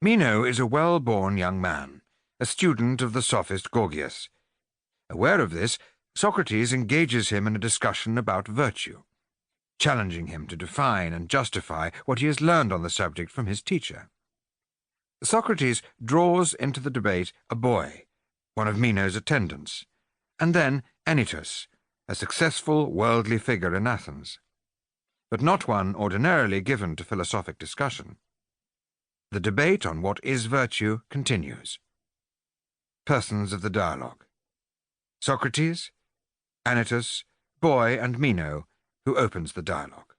Meno is a well-born young man, a student of the sophist Gorgias. Aware of this, Socrates engages him in a discussion about virtue, challenging him to define and justify what he has learned on the subject from his teacher. Socrates draws into the debate a boy, one of Meno's attendants, and then Anytus, a successful worldly figure in Athens, but not one ordinarily given to philosophic discussion. The debate on what is virtue continues. Persons of the dialogue: Socrates, Anytus, boy, and Meno, who opens the dialogue.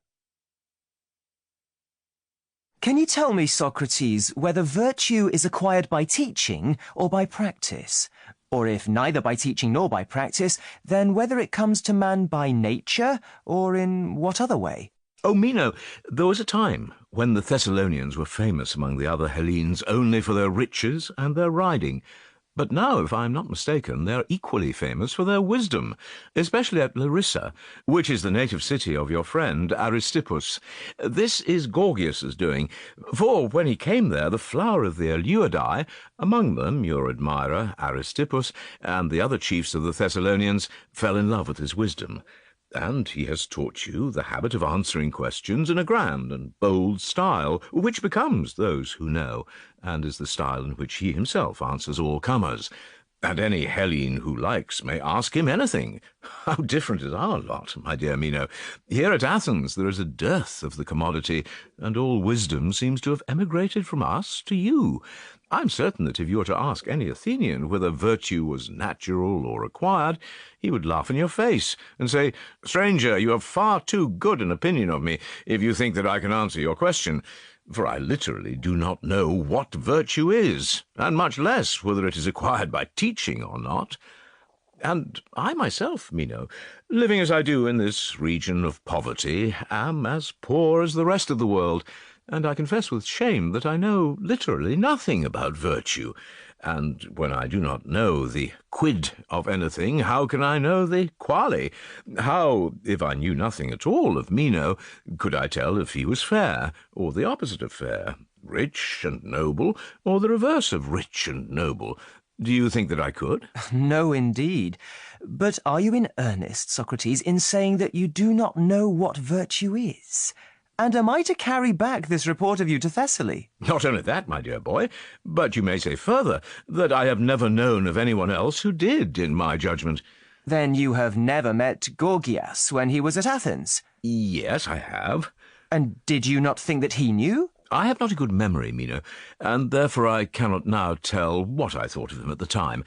Can you tell me, Socrates, whether virtue is acquired by teaching or by practice? Or if neither by teaching nor by practice, then whether it comes to man by nature or in what other way? Oh, Meno, there was a time when the Thessalonians were famous among the other Hellenes only for their riches and their riding. But now, if I am not mistaken, they are equally famous for their wisdom, especially at Larissa, which is the native city of your friend Aristippus. This is Gorgias's doing, for when he came there, the flower of the Eleutadae, among them your admirer Aristippus, and the other chiefs of the Thessalonians, fell in love with his wisdom. And he has taught you the habit of answering questions in a grand and bold style, which becomes those who know, and is the style in which he himself answers all comers. And any Hellene who likes may ask him anything. How different is our lot, my dear Meno. Here at Athens there is a dearth of the commodity, and all wisdom seems to have emigrated from us to you. I'm certain that if you were to ask any Athenian whether virtue was natural or acquired, he would laugh in your face and say, "Stranger, you have far too good an opinion of me if you think that I can answer your question. For I literally do not know what virtue is, and much less whether it is acquired by teaching or not. And I myself, Meno, living as I do in this region of poverty, am as poor as the rest of the world, and I confess with shame that I know literally nothing about virtue. And when I do not know the quid of anything, how can I know the quale? How, if I knew nothing at all of Meno, could I tell if he was fair, or the opposite of fair, rich and noble, or the reverse of rich and noble? Do you think that I could? No, indeed. But are you in earnest, Socrates, in saying that you do not know what virtue is? And am I to carry back this report of you to Thessaly? Not only that, my dear boy, but you may say further that I have never known of anyone else who did, in my judgment. Then you have never met Gorgias when he was at Athens? Yes, I have. And did you not think that he knew? I have not a good memory, Meno, and therefore I cannot now tell what I thought of him at the time.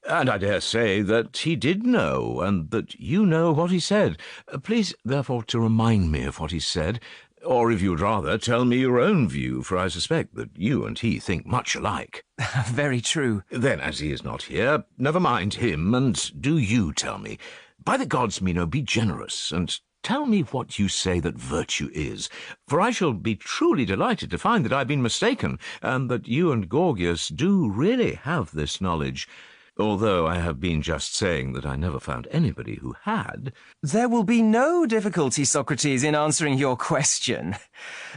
And I dare say that he did know, and that you know what he said. Please, therefore, to remind me of what he said, or if you would rather, tell me your own view, for I suspect that you and he think much alike. Very true. Then, as he is not here, never mind him, and do you tell me. By the gods, Meno, be generous, and tell me what you say that virtue is, for I shall be truly delighted to find that I have been mistaken, and that you and Gorgias do really have this knowledge, although I have been just saying that I never found anybody who had. There will be no difficulty, Socrates, in answering your question.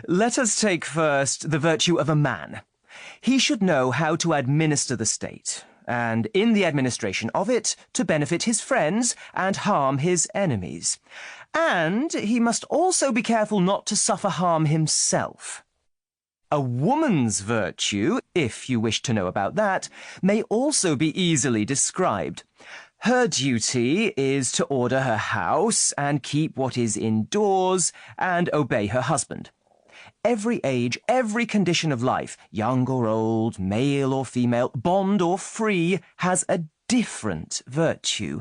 Let us take first the virtue of a man. He should know how to administer the state, and in the administration of it, to benefit his friends and harm his enemies. And he must also be careful not to suffer harm himself. A woman's virtue, if you wish to know about that, may also be easily described. Her duty is to order her house and keep what is indoors and obey her husband. Every age, every condition of life, young or old, male or female, bond or free, has a different virtue.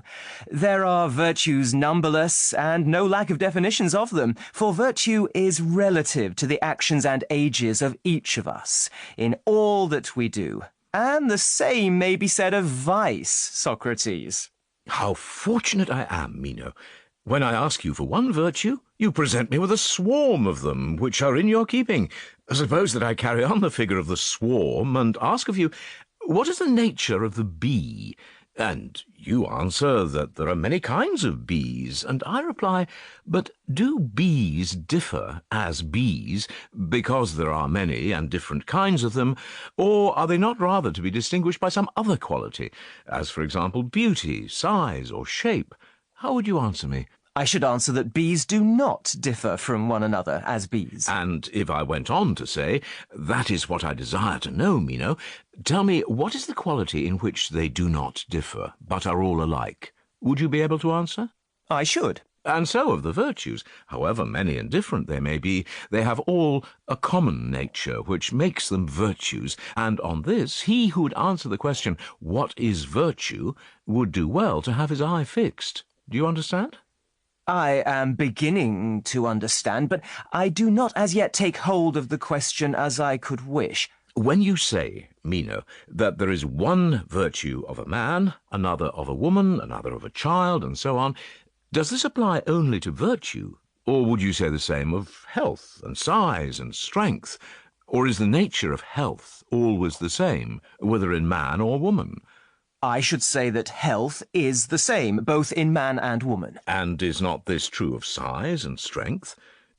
There are virtues numberless, and no lack of definitions of them, for virtue is relative to the actions and ages of each of us, in all that we do. And the same may be said of vice, Socrates. How fortunate I am, Meno. When I ask you for one virtue, you present me with a swarm of them, which are in your keeping. Suppose that I carry on the figure of the swarm, and ask of you, what is the nature of the bee? And you answer that there are many kinds of bees, and I reply, but do bees differ as bees because there are many and different kinds of them, or are they not rather to be distinguished by some other quality, as, for example, beauty, size, or shape? How would you answer me? I should answer that bees do not differ from one another as bees. And if I went on to say, that is what I desire to know, Meno, tell me, what is the quality in which they do not differ, but are all alike? Would you be able to answer? I should. And so of the virtues, however many and different they may be, they have all a common nature which makes them virtues, and on this he who would answer the question, what is virtue, would do well to have his eye fixed. Do you understand? I am beginning to understand, but I do not as yet take hold of the question as I could wish. When you say, Meno, that there is one virtue of a man, another of a woman, another of a child, and so on, does this apply only to virtue, or would you say the same of health and size and strength? Or is the nature of health always the same, whether in man or woman? I should say that health is the same, both in man and woman. And is not this true of size and strength?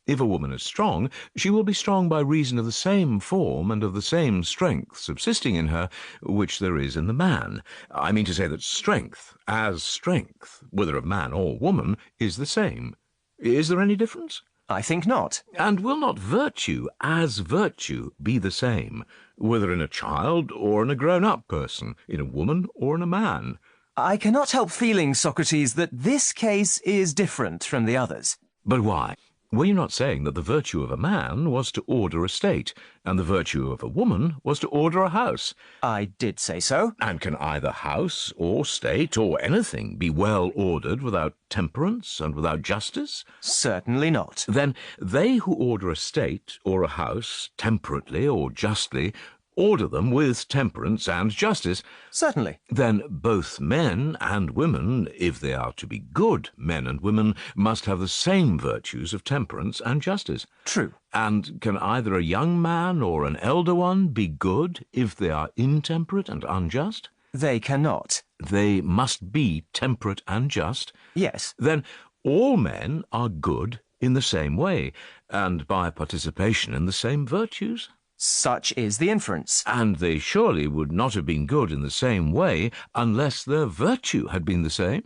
If a woman is strong, she will be strong by reason of the same form and of the same strength subsisting in her, which there is in the man. I mean to say that strength, as strength, whether of man or woman, is the same. Is there any difference? I think not. And will not virtue, as virtue, be the same, whether in a child or in a grown-up person, in a woman or in a man? I cannot help feeling, Socrates, that this case is different from the others. But why? Were you not saying that the virtue of a man was to order a state, and the virtue of a woman was to order a house? I did say so. And can either house or state or anything be well ordered without temperance and without justice? Certainly not. Then they who order a state or a house temperately or justly order them with temperance and justice. Certainly. Then both men and women, if they are to be good men and women, must have the same virtues of temperance and justice. True. And can either a young man or an elder one be good if they are intemperate and unjust? They cannot. They must be temperate and just. Yes. Then all men are good in the same way, and by participation in the same virtues. Such is the inference. And they surely would not have been good in the same way unless their virtue had been the same.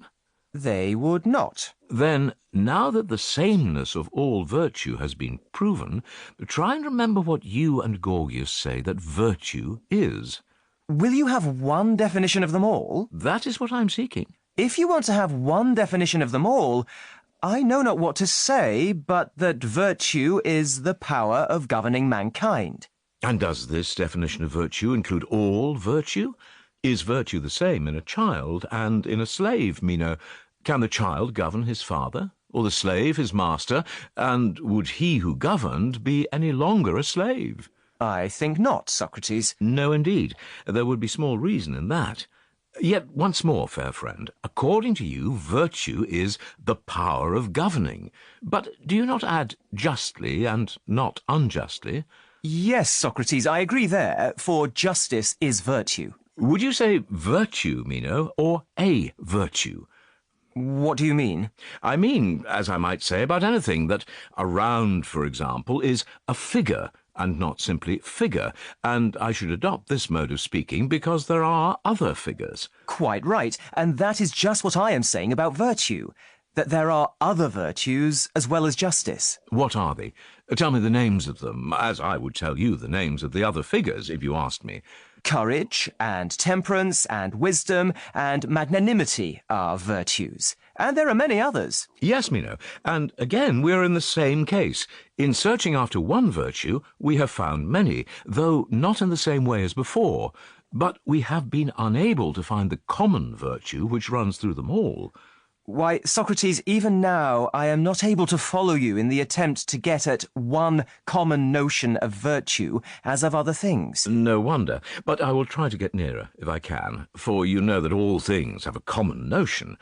They would not. Then, now that the sameness of all virtue has been proven, try and remember what you and Gorgias say that virtue is. Will you have one definition of them all? That is what I'm seeking. If you want to have one definition of them all, I know not what to say, but that virtue is the power of governing mankind. And does this definition of virtue include all virtue? Is virtue the same in a child and in a slave, Meno? Can the child govern his father, or the slave his master, and would he who governed be any longer a slave? I think not, Socrates. No, indeed. There would be small reason in that. Yet, once more, fair friend, according to you, virtue is the power of governing. But do you not add justly and not unjustly? Yes, Socrates, I agree there, for justice is virtue. Would you say virtue, Meno, or a virtue? What do you mean? I mean, as I might say about anything, that a round, for example, is a figure, and not simply figure, and I should adopt this mode of speaking because there are other figures. Quite right, and that is just what I am saying about virtue, that there are other virtues as well as justice. What are they? Tell me the names of them, as I would tell you the names of the other figures if you asked me. Courage, and temperance, and wisdom, and magnanimity are virtues. And there are many others. Yes, Meno, and again we are in the same case. In searching after one virtue, we have found many, though not in the same way as before. But we have been unable to find the common virtue which runs through them all. Why, Socrates, even now I am not able to follow you in the attempt to get at one common notion of virtue as of other things. No wonder, but I will try to get nearer, if I can, for you know that all things have a common notion.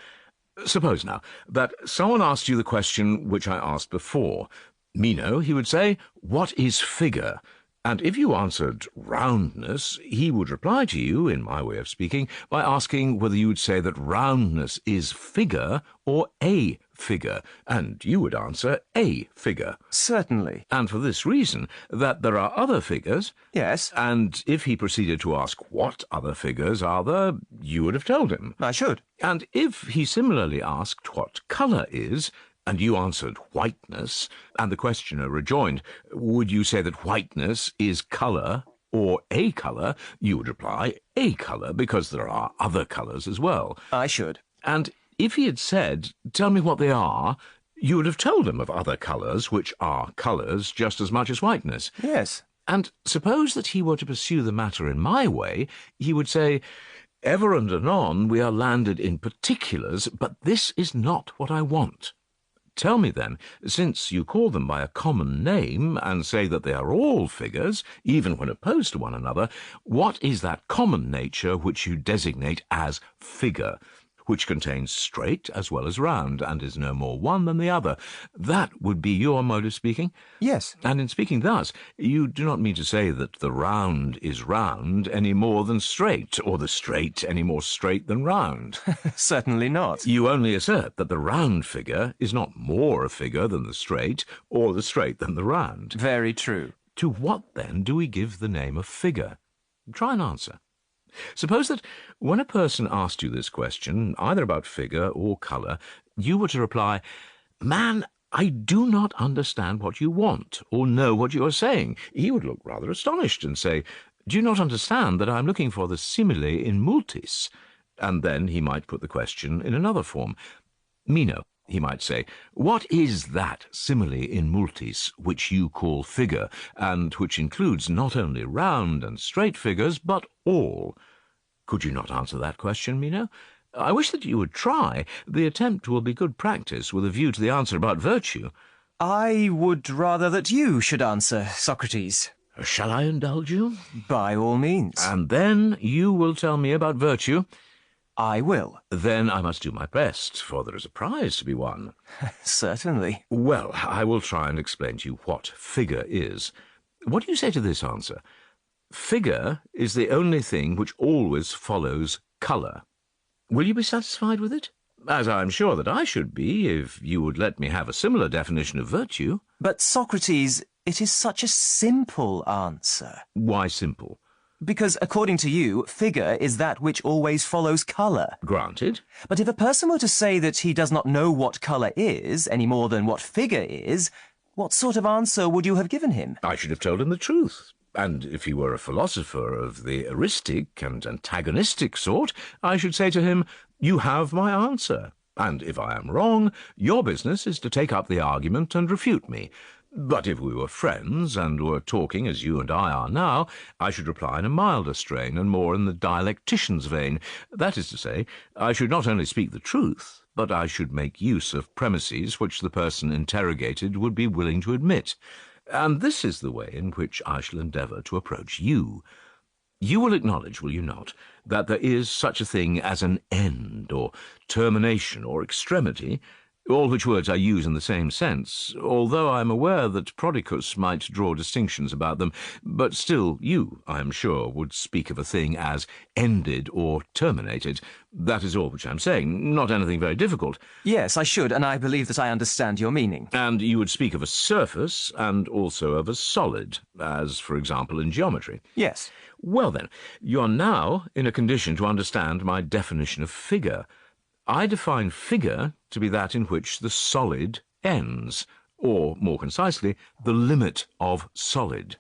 Suppose, now, that someone asked you the question which I asked before. Meno, he would say, what is figure? And if you answered roundness, he would reply to you, in my way of speaking, by asking whether you would say that roundness is figure or a figure, and you would answer a figure. Certainly. And for this reason, that there are other figures. Yes. And if he proceeded to ask what other figures are there, you would have told him. I should. And if he similarly asked what colour is, and you answered whiteness, and the questioner rejoined, would you say that whiteness is colour or a colour, you would reply a colour, because there are other colours as well. I should. And if he had said, tell me what they are, you would have told him of other colours, which are colours just as much as whiteness. Yes. And suppose that he were to pursue the matter in my way, he would say, ever and anon we are landed in particulars, but this is not what I want. Tell me then, since you call them by a common name and say that they are all figures, even when opposed to one another, what is that common nature which you designate as figure, which contains straight as well as round, and is no more one than the other? That would be your mode of speaking? Yes. And in speaking thus, you do not mean to say that the round is round any more than straight, or the straight any more straight than round. Certainly not. You only assert that the round figure is not more a figure than the straight, or the straight than the round. Very true. To what, then, do we give the name of figure? Try and answer. Suppose that when a person asked you this question, either about figure or colour, you were to reply, man, I do not understand what you want, or know what you are saying. He would look rather astonished and say, do you not understand that I am looking for the simile in multis? And then he might put the question in another form. Meno, he might say, what is that simile in multis which you call figure, and which includes not only round and straight figures, but all? Could you not answer that question, Meno? I wish that you would try. The attempt will be good practice with a view to the answer about virtue. I would rather that you should answer, Socrates. Shall I indulge you? By all means. And then you will tell me about virtue. I will. Then I must do my best, for there is a prize to be won. Certainly. Well, I will try and explain to you what figure is. What do you say to this answer? Figure is the only thing which always follows colour. Will you be satisfied with it? As I am sure that I should be, if you would let me have a similar definition of virtue. But, Socrates, it is such a simple answer. Why simple? Because, according to you, figure is that which always follows colour. Granted. But if a person were to say that he does not know what colour is, any more than what figure is, what sort of answer would you have given him? I should have told him the truth. And if he were a philosopher of the eristic and antagonistic sort, I should say to him, you have my answer. And if I am wrong, your business is to take up the argument and refute me. But if we were friends and were talking as you and I are now, I should reply in a milder strain and more in the dialectician's vein. That is to say, I should not only speak the truth, but I should make use of premises which the person interrogated would be willing to admit. And this is the way in which I shall endeavour to approach you. You will acknowledge, will you not, that there is such a thing as an end, or termination, or extremity, all which words I use in the same sense, although I am aware that Prodicus might draw distinctions about them, but still you, I am sure, would speak of a thing as ended or terminated. That is all which I am saying, not anything very difficult. Yes, I should, and I believe that I understand your meaning. And you would speak of a surface, and also of a solid, as, for example, in geometry. Yes. Well then, you are now in a condition to understand my definition of figure. I define figure to be that in which the solid ends, or, more concisely, the limit of solid.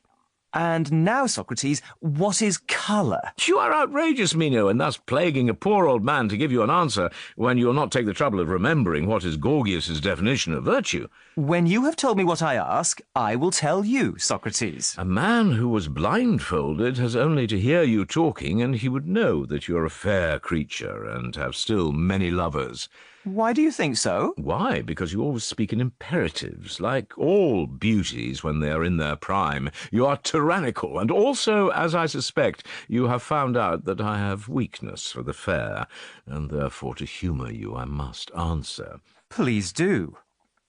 And now, Socrates, what is colour? You are outrageous, Meno, in thus plaguing a poor old man to give you an answer when you will not take the trouble of remembering what is Gorgias's definition of virtue. When you have told me what I ask, I will tell you, Socrates. A man who was blindfolded has only to hear you talking, and he would know that you are a fair creature and have still many lovers. Why do you think so? Why? Because you always speak in imperatives, like all beauties when they are in their prime. You are tyrannical, and also, as I suspect, you have found out that I have weakness for the fair, and therefore to humour you I must answer. Please do.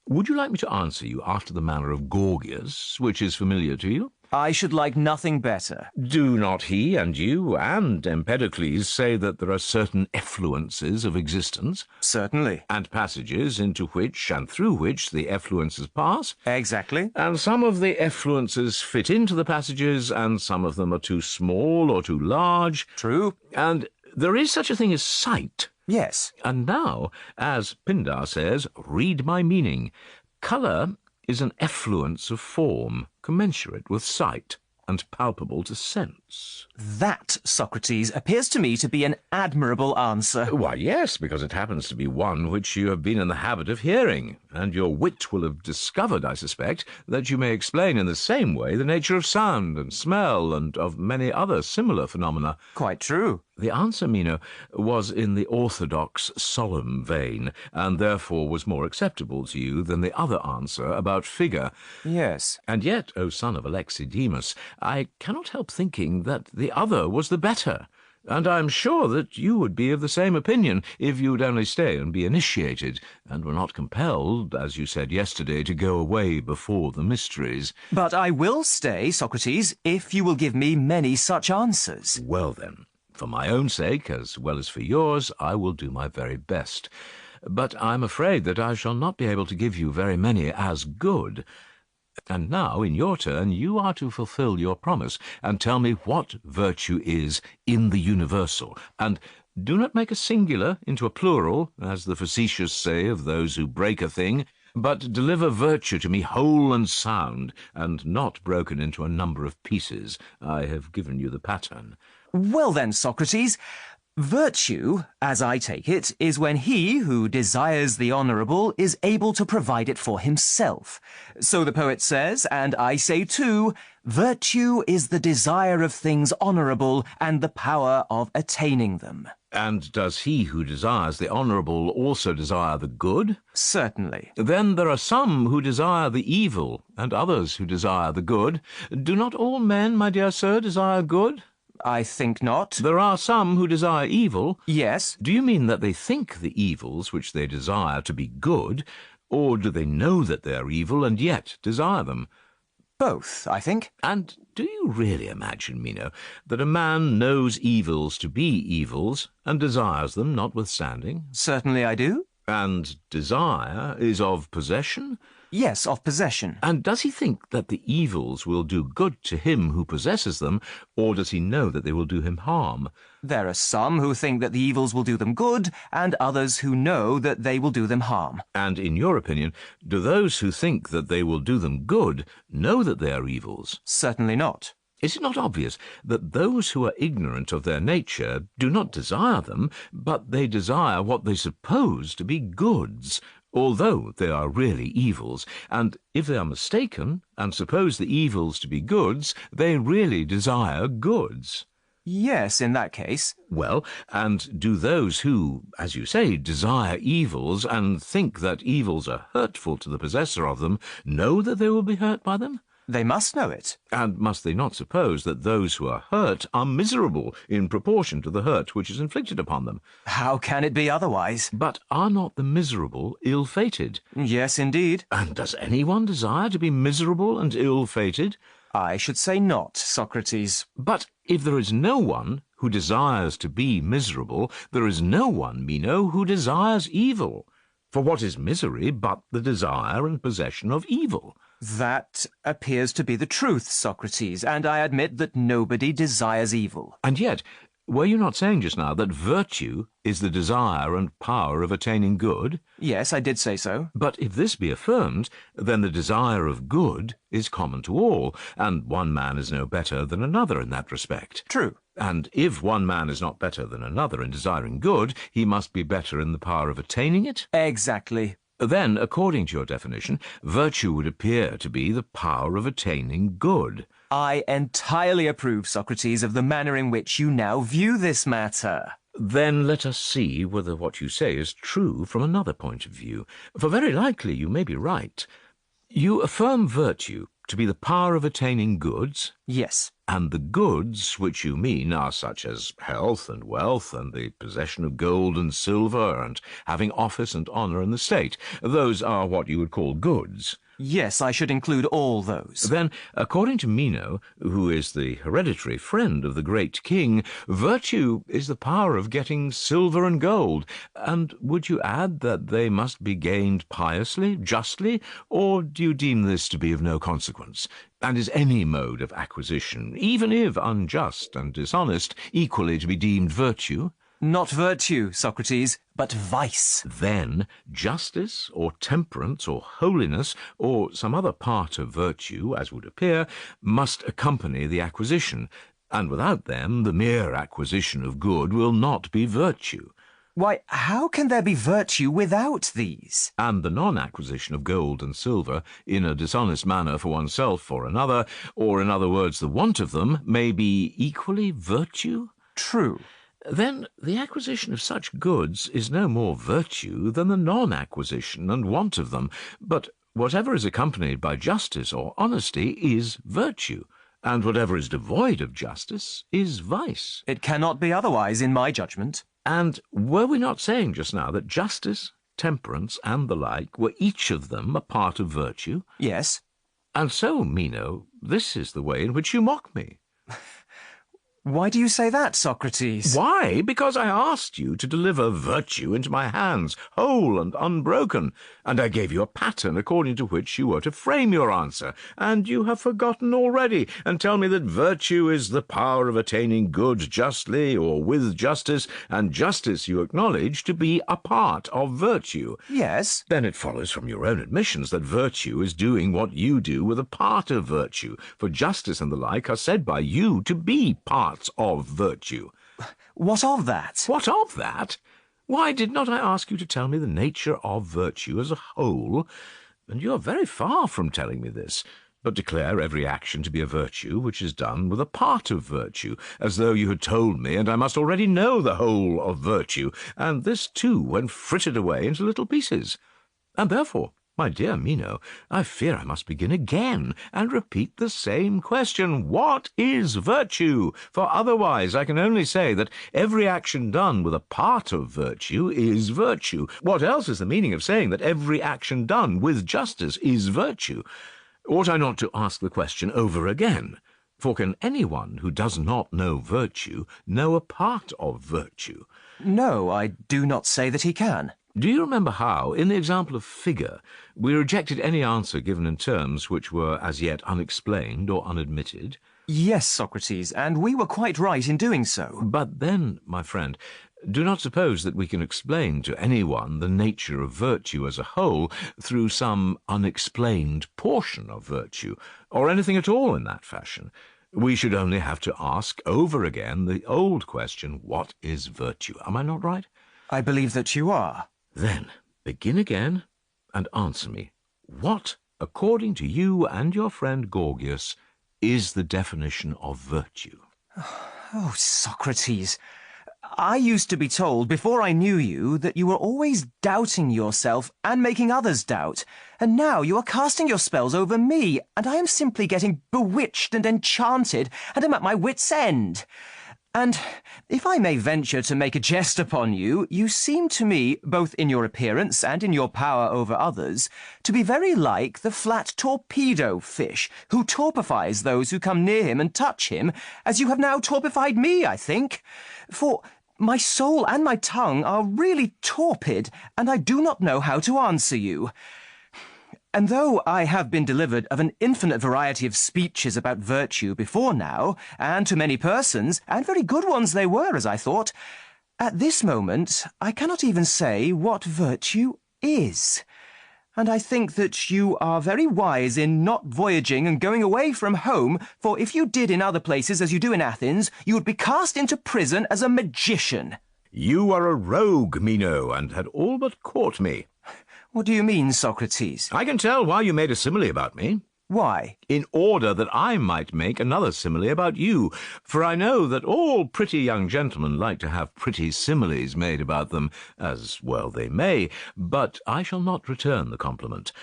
Would you like me to answer you after the manner of Gorgias, which is familiar to you? I should like nothing better. Do not he and you and Empedocles say that there are certain effluences of existence, Certainly. and passages into which and through which the effluences pass? Exactly. And some of the effluences fit into the passages, and some of them are too small or too large. True. And there is such a thing as sight. Yes. And now, as Pindar says, read my meaning. Colour is an effluence of form, commensurate with sight, and palpable to sense. That, Socrates, appears to me to be an admirable answer. Why, yes, because it happens to be one which you have been in the habit of hearing, and your wit will have discovered, I suspect, that you may explain in the same way the nature of sound and smell and of many other similar phenomena. Quite true. The answer, Meno, was in the orthodox, solemn vein, and therefore was more acceptable to you than the other answer about figure. Yes. And yet, O son of Alexidemus, I cannot help thinking that the other was the better, and I am sure that you would be of the same opinion if you would only stay and be initiated, and were not compelled, as you said yesterday, to go away before the mysteries. But I will stay, Socrates, if you will give me many such answers. Well then, for my own sake, as well as for yours, I will do my very best. But I'm afraid that I shall not be able to give you very many as good. And now, in your turn, you are to fulfill your promise, and tell me what virtue is in the universal, and do not make a singular into a plural, as the facetious say of those who break a thing, but deliver virtue to me whole and sound, and not broken into a number of pieces. I have given you the pattern. Well then, Socrates, virtue, as I take it, is when he who desires the honourable is able to provide it for himself. So the poet says, and I say too, virtue is the desire of things honourable and the power of attaining them. And does he who desires the honourable also desire the good? Certainly. Then there are some who desire the evil, and others who desire the good. Do not all men, my dear sir, desire good? I think not. There are some who desire evil. Yes. Do you mean that they think the evils which they desire to be good, or do they know that they are evil and yet desire them? Both, I think. And do you really imagine, Meno, that a man knows evils to be evils and desires them notwithstanding? Certainly I do. And desire is of possession? Yes, of possession. And does he think that the evils will do good to him who possesses them, or does he know that they will do him harm? There are some who think that the evils will do them good, and others who know that they will do them harm. And in your opinion, do those who think that they will do them good know that they are evils? Certainly not. Is it not obvious that those who are ignorant of their nature do not desire them, but they desire what they suppose to be goods, although they are really evils, and if they are mistaken, and suppose the evils to be goods, they really desire goods? Yes, in that case. Well, and do those who, as you say, desire evils, and think that evils are hurtful to the possessor of them, know that they will be hurt by them? They must know it. And must they not suppose that those who are hurt are miserable in proportion to the hurt which is inflicted upon them? How can it be otherwise? But are not the miserable ill-fated? Yes, indeed. And does anyone desire to be miserable and ill-fated? I should say not, Socrates. But if there is no one who desires to be miserable, there is no one, Meno, who desires evil. For what is misery but the desire and possession of evil? That appears to be the truth, Socrates, and I admit that nobody desires evil. And yet, were you not saying just now that virtue is the desire and power of attaining good? Yes, I did say so. But if this be affirmed, then the desire of good is common to all, and one man is no better than another in that respect. True. And if one man is not better than another in desiring good, he must be better in the power of attaining it? Exactly. Then, according to your definition, virtue would appear to be the power of attaining good. I entirely approve, Socrates, of the manner in which you now view this matter. Then let us see whether what you say is true from another point of view, for very likely you may be right. You affirm virtue to be the power of attaining goods, Yes. and the goods which you mean are such as health and wealth and the possession of gold and silver and having office and honour in the state. Those are what you would call goods. Yes, I should include all those. Then, according to Meno, who is the hereditary friend of the great king, virtue is the power of getting silver and gold. And would you add that they must be gained piously, justly, or do you deem this to be of no consequence? And is any mode of acquisition, even if unjust and dishonest, equally to be deemed virtue? Not virtue, Socrates, but vice. Then justice, or temperance, or holiness, or some other part of virtue, as would appear, must accompany the acquisition, and without them the mere acquisition of good will not be virtue. Why, how can there be virtue without these? And the non-acquisition of gold and silver in a dishonest manner for oneself or another, or in other words the want of them, may be equally virtue? True. Then the acquisition of such goods is no more virtue than the non-acquisition and want of them, but whatever is accompanied by justice or honesty is virtue, and whatever is devoid of justice is vice. It cannot be otherwise, in my judgment. And were we not saying just now that justice, temperance, and the like were each of them a part of virtue? Yes. And so, Meno, this is the way in which you mock me. Why do you say that, Socrates? Why? Because I asked you to deliver virtue into my hands, whole and unbroken, and I gave you a pattern according to which you were to frame your answer, and you have forgotten already, and tell me that virtue is the power of attaining good justly or with justice, and justice you acknowledge to be a part of virtue. Yes. Then it follows from your own admissions that virtue is doing what you do with a part of virtue, for justice and the like are said by you to be parts of virtue. What of that? What of that? Why, did not I ask you to tell me the nature of virtue as a whole? And you are very far from telling me this, but declare every action to be a virtue which is done with a part of virtue, as though you had told me, and I must already know the whole of virtue, and this too when frittered away into little pieces. And therefore, my dear Meno, I fear I must begin again and repeat the same question. What is virtue? For otherwise I can only say that every action done with a part of virtue is virtue. What else is the meaning of saying that every action done with justice is virtue? Ought I not to ask the question over again? For can anyone who does not know virtue know a part of virtue? No, I do not say that he can. Do you remember how, in the example of figure, we rejected any answer given in terms which were as yet unexplained or unadmitted? Yes, Socrates, and we were quite right in doing so. But then, my friend, do not suppose that we can explain to anyone the nature of virtue as a whole through some unexplained portion of virtue, or anything at all in that fashion. We should only have to ask over again the old question, what is virtue? Am I not right? I believe that you are. Then begin again and answer me. What, according to you and your friend Gorgias, is the definition of virtue? Oh, Socrates, I used to be told before I knew you that you were always doubting yourself and making others doubt, and now you are casting your spells over me, and I am simply getting bewitched and enchanted, and am at my wits' end. And if I may venture to make a jest upon you, you seem to me, both in your appearance and in your power over others, to be very like the flat torpedo fish, who torpifies those who come near him and touch him, as you have now torpified me, I think. For my soul and my tongue are really torpid, and I do not know how to answer you. And though I have been delivered of an infinite variety of speeches about virtue before now, and to many persons, and very good ones they were, as I thought, at this moment I cannot even say what virtue is. And I think that you are very wise in not voyaging and going away from home, for if you did in other places as you do in Athens, you would be cast into prison as a magician. You are a rogue, Meno, and had all but caught me. What do you mean, Socrates? I can tell why you made a simile about me. Why? In order that I might make another simile about you, for I know that all pretty young gentlemen like to have pretty similes made about them, as well they may, but I shall not return the compliment.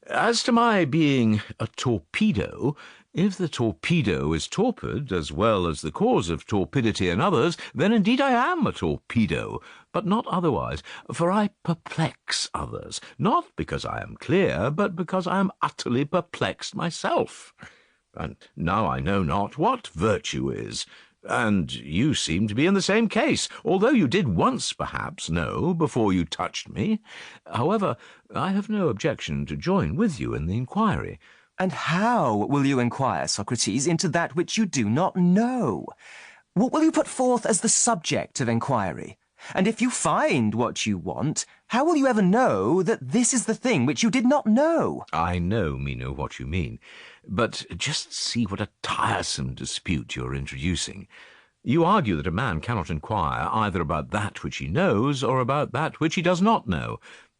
As to my being a torpedo, If the torpedo is torpid as well as the cause of torpidity in others, then indeed I am a torpedo, but not otherwise, for I perplex others, not because I am clear, but because I am utterly perplexed myself. And now I know not what virtue is. And you seem to be in the same case, although you did once perhaps know before you touched me. However, I have no objection to join with you in the inquiry. And how will you inquire, Socrates, into that which you do not know? What will you put forth as the subject of inquiry? And if you find what you want, how will you ever know that this is the thing which you did not know? I know, Meno, what you mean. But just see what a tiresome dispute you're introducing. You argue that a man cannot inquire either about that which he knows or about that which he does not know.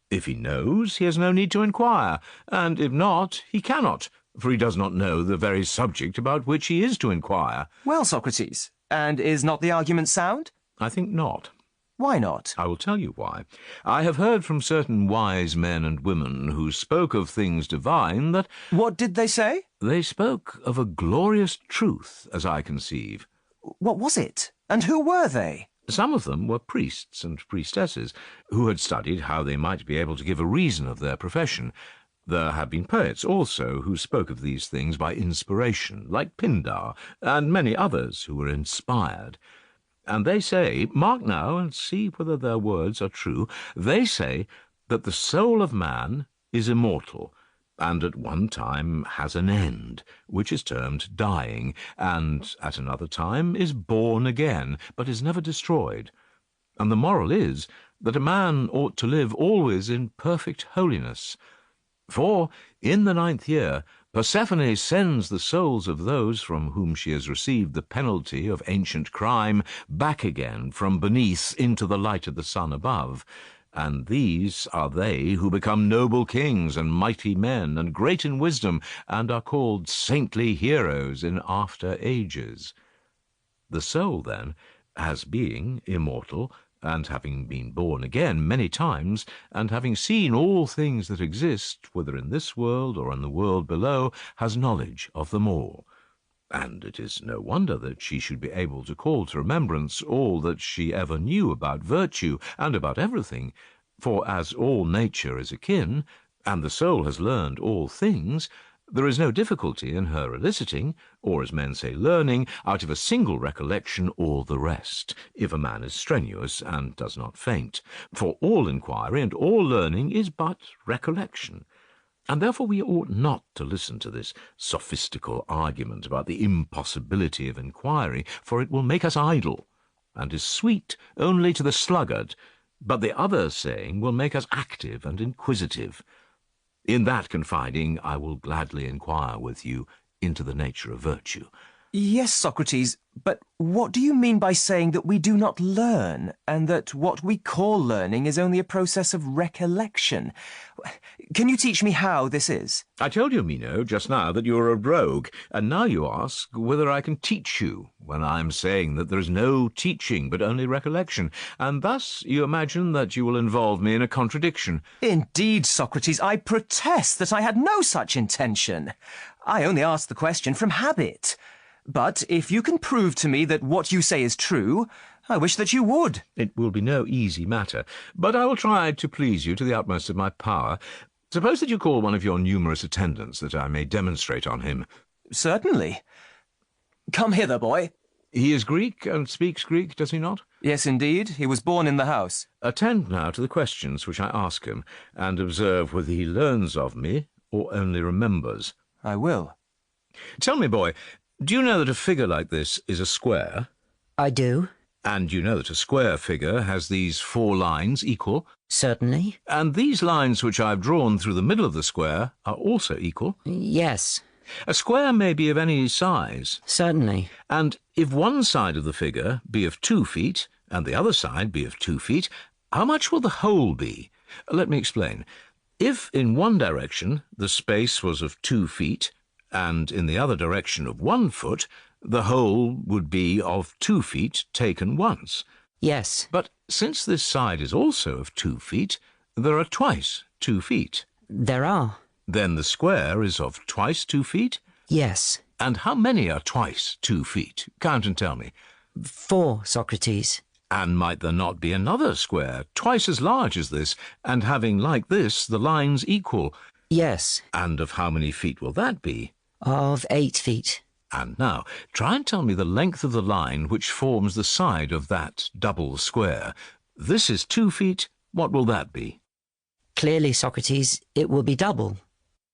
If he knows, he has no need to inquire, and if not, he cannot, for he does not know the very subject about which he is to inquire. Well, Socrates, and is not the argument sound? I think not. Why not? I will tell you why. I have heard from certain wise men and women who spoke of things divine that— What did they say? They spoke of a glorious truth, as I conceive. What was it? And who were they? Some of them were priests and priestesses who had studied how they might be able to give a reason of their profession. There have been poets also who spoke of these things by inspiration, like Pindar, and many others who were inspired. And they say, mark now and see whether their words are true, they say that the soul of man is immortal, and at one time has an end, which is termed dying, and at another time is born again, but is never destroyed. And the moral is that a man ought to live always in perfect holiness. For in the 9th year Persephone sends the souls of those from whom she has received the penalty of ancient crime back again from beneath into the light of the sun above. And these are they who become noble kings and mighty men and great in wisdom, and are called saintly heroes in after ages. The soul, then, as being immortal, and having been born again many times, and having seen all things that exist, whether in this world or in the world below, has knowledge of them all. And it is no wonder that she should be able to call to remembrance all that she ever knew about virtue and about everything, for as all nature is akin, and the soul has learned all things, there is no difficulty in her eliciting, or as men say learning, out of a single recollection all the rest, if a man is strenuous and does not faint. For all inquiry and all learning is but recollection. And therefore we ought not to listen to this sophistical argument about the impossibility of inquiry, for it will make us idle, and is sweet only to the sluggard, but the other saying will make us active and inquisitive. In that confiding, I will gladly inquire with you into the nature of virtue. Yes, Socrates, but what do you mean by saying that we do not learn, and that what we call learning is only a process of recollection? Can you teach me how this is? I told you, Meno, just now that you are a rogue, and now you ask whether I can teach you, when I am saying that there is no teaching but only recollection, and thus you imagine that you will involve me in a contradiction. Indeed, Socrates, I protest that I had no such intention. I only asked the question from habit. But if you can prove to me that what you say is true, I wish that you would. It will be no easy matter, but I will try to please you to the utmost of my power. Suppose that you call one of your numerous attendants, that I may demonstrate on him. Certainly. Come hither, boy. He is Greek and speaks Greek, does he not? Yes, indeed. He was born in the house. Attend now to the questions which I ask him, and observe whether he learns of me or only remembers. I will. Tell me, boy, do you know that a figure like this is a square? I do. And you know that a square figure has these 4 lines equal? Certainly. And these lines which I've drawn through the middle of the square are also equal? Yes. A square may be of any size. Certainly. And if one side of the figure be of 2 feet, and the other side be of 2 feet, how much will the whole be? Let me explain. If in one direction the space was of 2 feet, and in the other direction of 1 foot, the whole would be of 2 feet taken once. Yes. But since this side is also of 2 feet, there are twice 2 feet. There are. Then the square is of twice 2 feet? Yes. And how many are twice 2 feet? Count and tell me. 4, Socrates. And might there not be another square, twice as large as this, and having like this the lines equal? Yes. And of how many feet will that be? Of 8 feet. And now, try and tell me the length of the line which forms the side of that double square. This is 2 feet. What will that be? Clearly, Socrates, it will be double.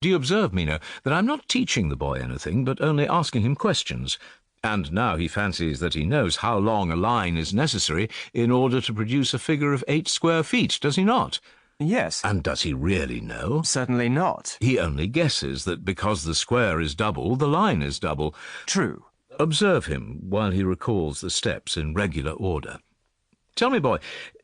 Do you observe, Meno, that I'm not teaching the boy anything, but only asking him questions? And now he fancies that he knows how long a line is necessary in order to produce a figure of 8 square feet, does he not? Yes. And does he really know? Certainly not. He only guesses that because the square is double, the line is double. True. Observe him while he recalls the steps in regular order. Tell me, boy,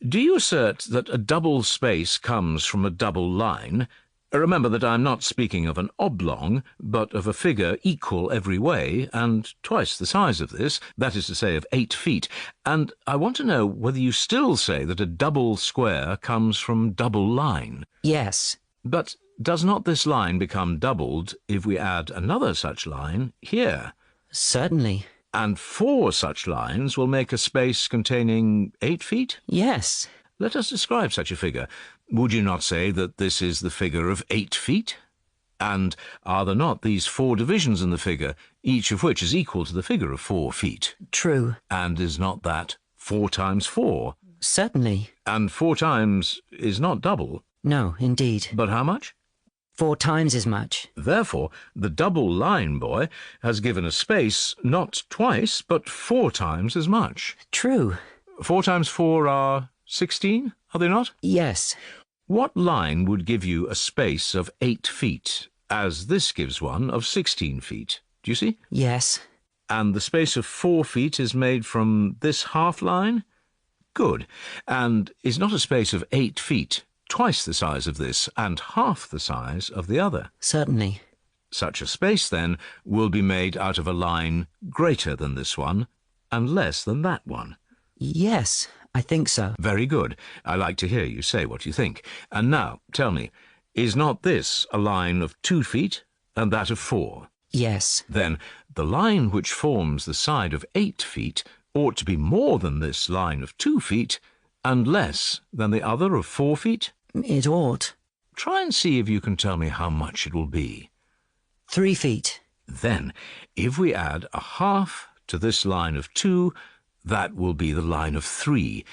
do you assert that a double space comes from a double line? Remember that I'm not speaking of an oblong, but of a figure equal every way, and twice the size of this, that is to say of 8 feet, and I want to know whether you still say that a double square comes from double line. Yes. But does not this line become doubled if we add another such line here? Certainly. And 4 such lines will make a space containing 8 feet? Yes. Let us describe such a figure. Would you not say that this is the figure of 8 feet? And are there not these 4 divisions in the figure, each of which is equal to the figure of 4 feet? True. And is not that 4 times 4? Certainly. And 4 times is not double. No, indeed. But how much? 4 times as much. Therefore, the double line boy has given a space not twice, but 4 times as much. True. 4 times 4 are 16, are they not? Yes. What line would give you a space of 8 feet, as this gives one of 16 feet? Do you see? Yes. And the space of 4 feet is made from this half line? Good. And is not a space of 8 feet twice the size of this and half the size of the other? Certainly. Such a space, then, will be made out of a line greater than this one and less than that one. Yes, I think so. Very good. I like to hear you say what you think. And now, tell me, is not this a line of 2 feet and that of 4? Yes. Then the line which forms the side of 8 feet ought to be more than this line of 2 feet and less than the other of 4 feet? It ought. Try and see if you can tell me how much it will be. 3 feet. Then, if we add a half to this line of 2, that will be the line of 3.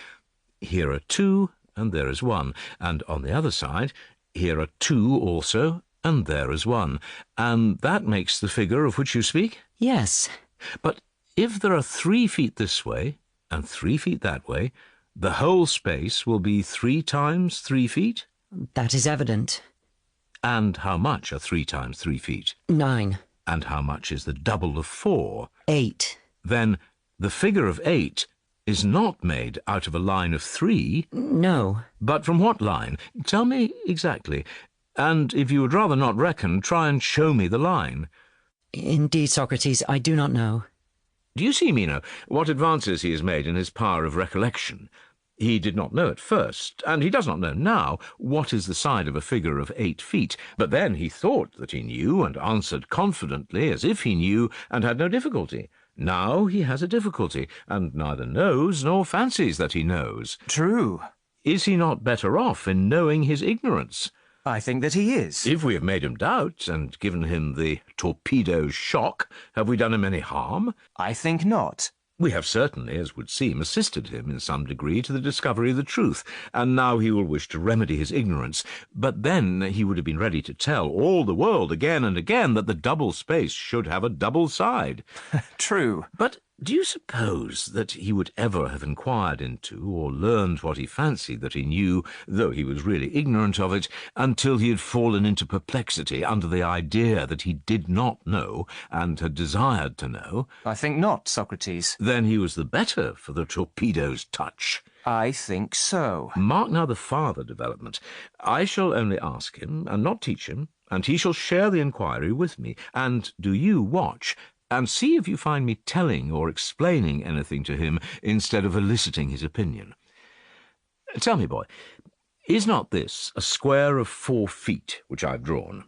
Here are 2, and there is 1. And on the other side, here are 2 also, and there is 1. And that makes the figure of which you speak? Yes. But if there are 3 feet this way, and 3 feet that way, the whole space will be 3 times 3 feet? That is evident. And how much are 3 times 3 feet? 9. And how much is the double of 4? 8. Then the figure of 8 is not made out of a line of 3. No. But from what line? Tell me exactly. And if you would rather not reckon, try and show me the line. Indeed, Socrates, I do not know. Do you see, Meno, what advances he has made in his power of recollection? He did not know at first, and he does not know now, what is the side of a figure of 8 feet. But then he thought that he knew, and answered confidently as if he knew, and had no difficulty. Now he has a difficulty, and neither knows nor fancies that he knows. True. Is he not better off in knowing his ignorance? I think that he is. If we have made him doubt, and given him the torpedo shock, have we done him any harm? I think not. We have certainly, as would seem, assisted him in some degree to the discovery of the truth, and now he will wish to remedy his ignorance. But then he would have been ready to tell all the world again and again that the double space should have a double side. True. But do you suppose that he would ever have inquired into or learned what he fancied that he knew, though he was really ignorant of it, until he had fallen into perplexity under the idea that he did not know and had desired to know? I think not, Socrates. Then he was the better for the torpedo's touch. I think so. Mark now the farther development. I shall only ask him, and not teach him, and he shall share the inquiry with me. And do you watch, and see if you find me telling or explaining anything to him instead of eliciting his opinion. Tell me, boy, is not this a square of 4 feet which I've drawn?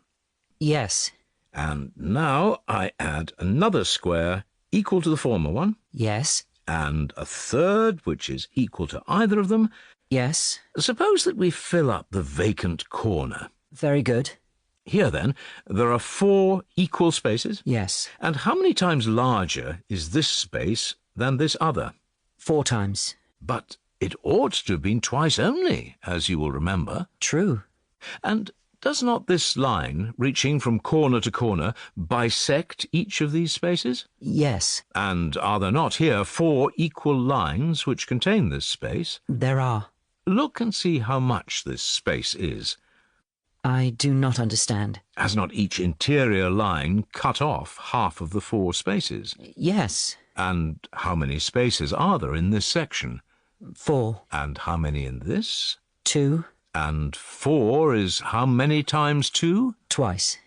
Yes. And now I add another square equal to the former one, Yes. and a third which is equal to either of them. Yes. Suppose that we fill up the vacant corner. Very good. Here, then, there are 4 equal spaces. Yes. And how many times larger is this space than this other? 4 times. But it ought to have been twice only, as you will remember. True. And does not this line, reaching from corner to corner, bisect each of these spaces? Yes. And are there not here 4 equal lines which contain this space? There are. Look and see how much this space is. I do not understand. Has not each interior line cut off half of the 4 spaces? Yes. And how many spaces are there in this section? 4. And how many in this? 2. And 4 is how many times 2? Twice.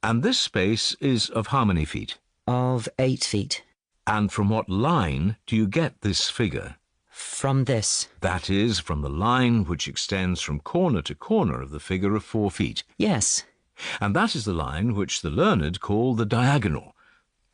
And this space is of how many feet? Of 8 feet. And from what line do you get this figure? From this. That is, from the line which extends from corner to corner of the figure of 4 feet. Yes. And that is the line which the learned call the diagonal.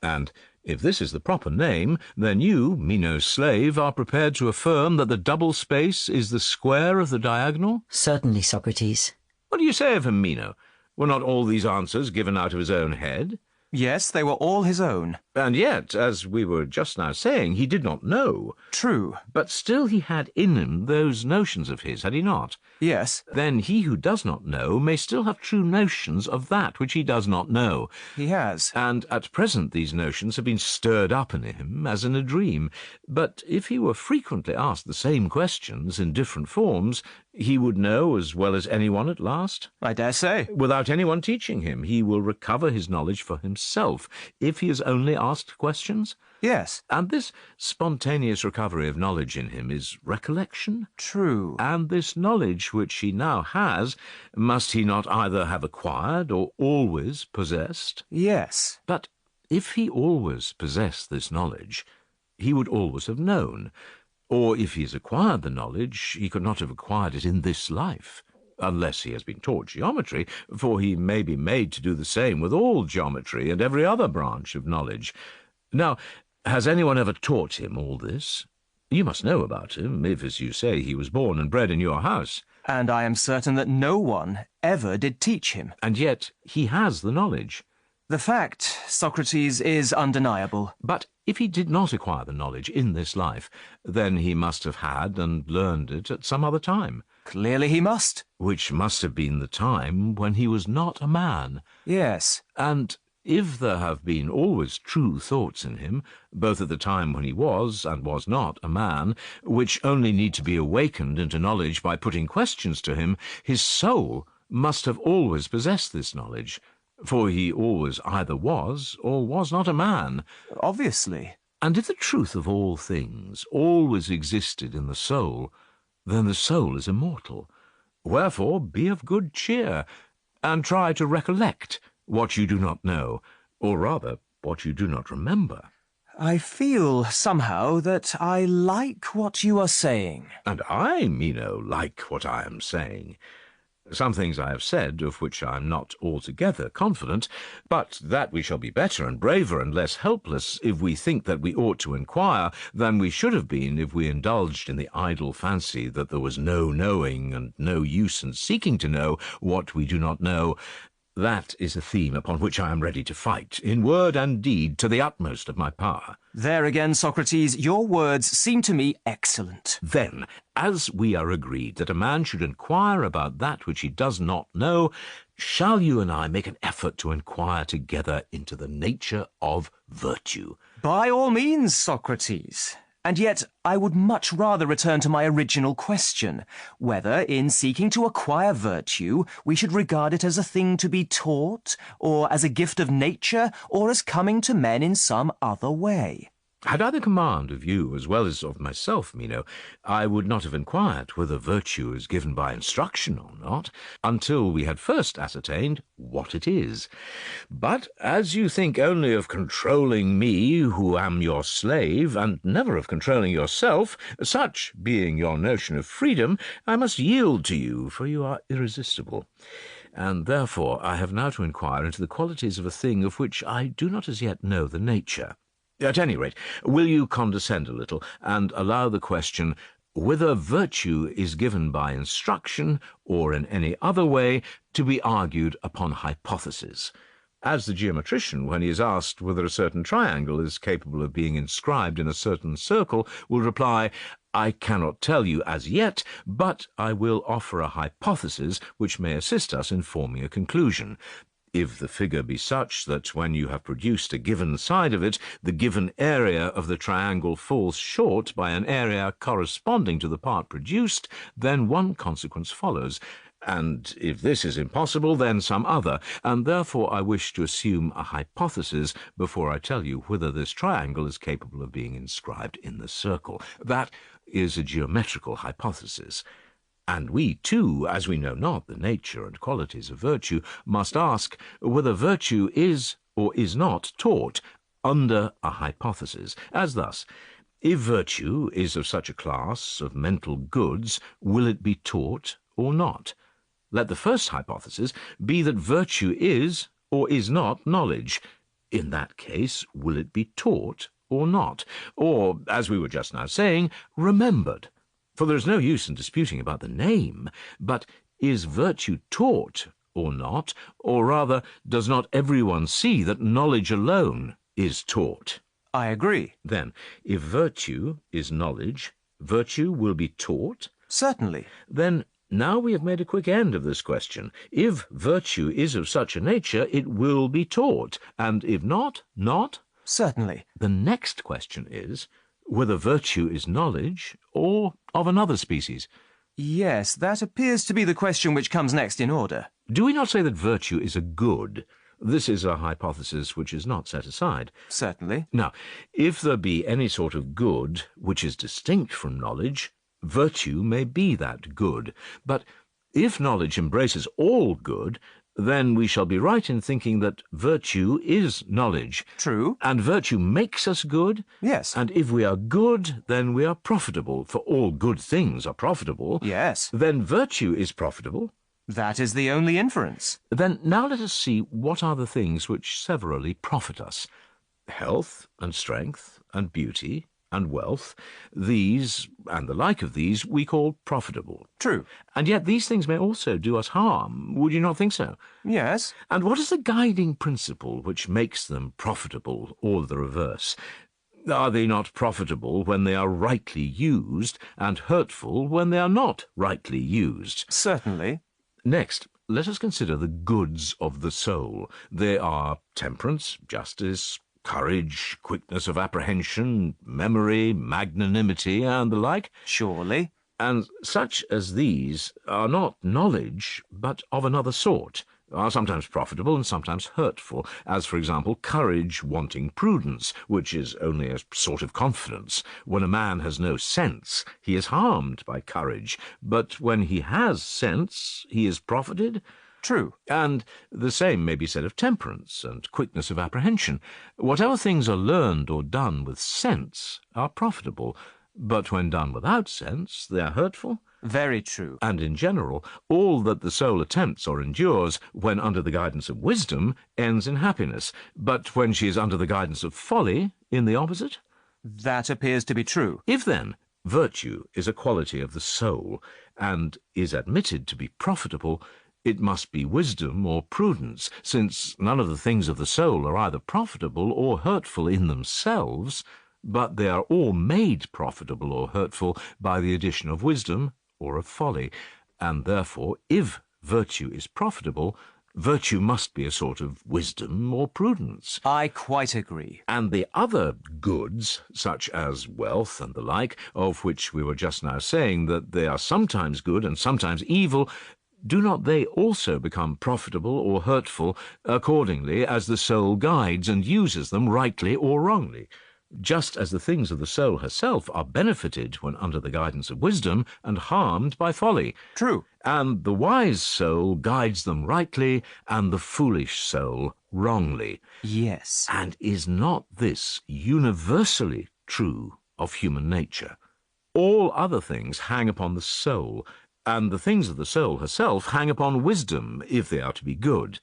And if this is the proper name, then you, Meno's slave, are prepared to affirm that the double space is the square of the diagonal? Certainly, Socrates. What do you say of him, Meno? Were not all these answers given out of his own head? Yes, they were all his own. And yet, as we were just now saying, he did not know. True. But still he had in him those notions of his, had he not? Yes, Then he who does not know may still have true notions of that which he does not know. he has. And at present these notions have been stirred up in him as in a dream. But if he were frequently asked the same questions in different forms, he would know as well as anyone at last. I dare say. Without anyone teaching him, he will recover his knowledge for himself if he is only asked questions. Yes, And this spontaneous recovery of knowledge in him is recollection. true. And this knowledge which he now has, must he not either have acquired or always possessed? Yes, But if he always possessed this knowledge, he would always have known. Or if he has acquired the knowledge, he could not have acquired it in this life, unless he has been taught geometry, for he may be made to do the same with all geometry and every other branch of knowledge. Now, has anyone ever taught him all this? You must know about him, if, as you say, he was born and bred in your house. and I am certain that no one ever did teach him. And yet he has the knowledge. The fact, Socrates, is undeniable. But if he did not acquire the knowledge in this life, then he must have had and learned it at some other time, Clearly he must. which must have been the time when he was not a man. Yes, And if there have been always true thoughts in him, both at the time when he was and was not a man, which only need to be awakened into knowledge by putting questions to him, his soul must have always possessed this knowledge, for he always either was or was not a man. obviously. And if the truth of all things always existed in the soul, then the soul is immortal. Wherefore be of good cheer, and try to recollect what you do not know, or rather, what you do not remember. I feel, somehow, that I like what you are saying. And I, Meno, like what I am saying. Some things I have said, of which I am not altogether confident, but that we shall be better and braver and less helpless if we think that we ought to inquire than we should have been if we indulged in the idle fancy that there was no knowing and no use in seeking to know what we do not know. That is a theme upon which I am ready to fight, in word and deed, to the utmost of my power. There again, Socrates, your words seem to me excellent. Then, as we are agreed that a man should inquire about that which he does not know, shall you and I make an effort to inquire together into the nature of virtue? By all means, Socrates. And yet I would much rather return to my original question, whether, in seeking to acquire virtue, we should regard it as a thing to be taught, or as a gift of nature, or as coming to men in some other way. Had I the command of you as well as of myself, Meno, I would not have inquired whether virtue is given by instruction or not, until we had first ascertained what it is. But as you think only of controlling me, who am your slave, and never of controlling yourself, such being your notion of freedom, I must yield to you, for you are irresistible. and therefore I have now to inquire into the qualities of a thing of which I do not as yet know the nature. At any rate, will you condescend a little, and allow the question whether virtue is given by instruction or in any other way to be argued upon hypothesis? As the geometrician, when he is asked whether a certain triangle is capable of being inscribed in a certain circle, will reply, I cannot tell you as yet, but I will offer a hypothesis which may assist us in forming a conclusion. If the figure be such that when you have produced a given side of it, the given area of the triangle falls short by an area corresponding to the part produced, then one consequence follows. And if this is impossible, then some other, and therefore I wish to assume a hypothesis before I tell you whether this triangle is capable of being inscribed in the circle. That is a geometrical hypothesis. And we, too, as we know not the nature and qualities of virtue, must ask whether virtue is or is not taught under a hypothesis, as thus, if virtue is of such a class of mental goods, will it be taught or not? Let the first hypothesis be that virtue is or is not knowledge. In that case, will it be taught or not? Or, as we were just now saying, remembered? For there is no use in disputing about the name, but is virtue taught or not? Or rather, does not everyone see that knowledge alone is taught? I agree. Then, if virtue is knowledge, virtue will be taught? Certainly. Then, now we have made a quick end of this question. If virtue is of such a nature, it will be taught, and if not, not? Certainly. The next question is whether virtue is knowledge or of another species. Yes, that appears to be the question which comes next in order. Do we not say that virtue is a good? This is a hypothesis which is not set aside. Certainly. Now, if there be any sort of good which is distinct from knowledge, virtue may be that good. But if knowledge embraces all good, then we shall be right in thinking that virtue is knowledge. True. And virtue makes us good. Yes. And if we are good, then we are profitable, for all good things are profitable. Yes. Then virtue is profitable. That is the only inference. Then now let us see what are the things which severally profit us. Health and strength and beauty and wealth, these, and the like of these, we call profitable. True. And yet these things may also do us harm. Would you not think so? Yes. And what is the guiding principle which makes them profitable, or the reverse? Are they not profitable when they are rightly used, and hurtful when they are not rightly used? Certainly. Next, let us consider the goods of the soul. They are temperance, justice, courage, quickness of apprehension, memory, magnanimity, and the like. Surely. And such as these are not knowledge, but of another sort, are sometimes profitable and sometimes hurtful, as, for example, courage wanting prudence, which is only a sort of confidence. When a man has no sense, he is harmed by courage, but when he has sense, he is profited. True. And the same may be said of temperance and quickness of apprehension. Whatever things are learned or done with sense are profitable, but when done without sense, they are hurtful. Very true. And in general, all that the soul attempts or endures when under the guidance of wisdom ends in happiness, but when she is under the guidance of folly, in the opposite. That appears to be true. If, then, virtue is a quality of the soul, and is admitted to be profitable, it must be wisdom or prudence, since none of the things of the soul are either profitable or hurtful in themselves, but they are all made profitable or hurtful by the addition of wisdom or of folly, and therefore, if virtue is profitable, virtue must be a sort of wisdom or prudence. I quite agree. And the other goods, such as wealth and the like, of which we were just now saying that they are sometimes good and sometimes evil, do not they also become profitable or hurtful accordingly as the soul guides and uses them rightly or wrongly? Just as the things of the soul herself are benefited when under the guidance of wisdom and harmed by folly. True. And the wise soul guides them rightly and the foolish soul wrongly. Yes. And is not this universally true of human nature? All other things hang upon the soul, and the things of the soul herself hang upon wisdom if they are to be good.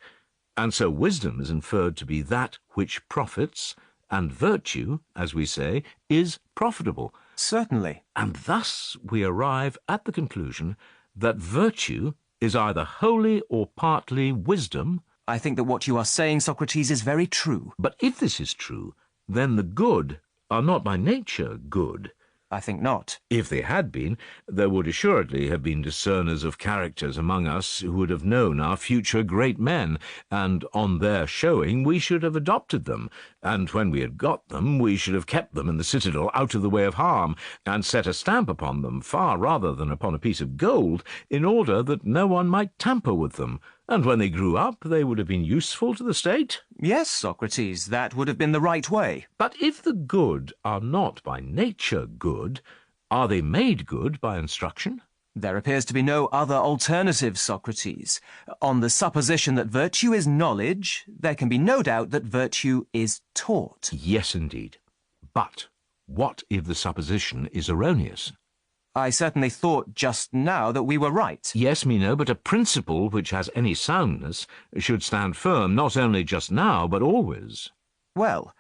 And so wisdom is inferred to be that which profits, and virtue, as we say, is profitable. Certainly. And thus we arrive at the conclusion that virtue is either wholly or partly wisdom. I think that what you are saying, Socrates, is very true. But if this is true, then the good are not by nature good. I think not. If they had been, there would assuredly have been discerners of characters among us who would have known our future great men, and on their showing we should have adopted them, and when we had got them we should have kept them in the citadel out of the way of harm, and set a stamp upon them far rather than upon a piece of gold, in order that no one might tamper with them, and when they grew up they would have been useful to the state. Yes, Socrates, that would have been the right way. But if the good are not by nature good, are they made good by instruction? There appears to be no other alternative, Socrates. On the supposition that virtue is knowledge, there can be no doubt that virtue is taught. Yes, indeed. But what if the supposition is erroneous? I certainly thought just now that we were right. Yes, Meno, but a principle which has any soundness should stand firm not only just now, but always. Well,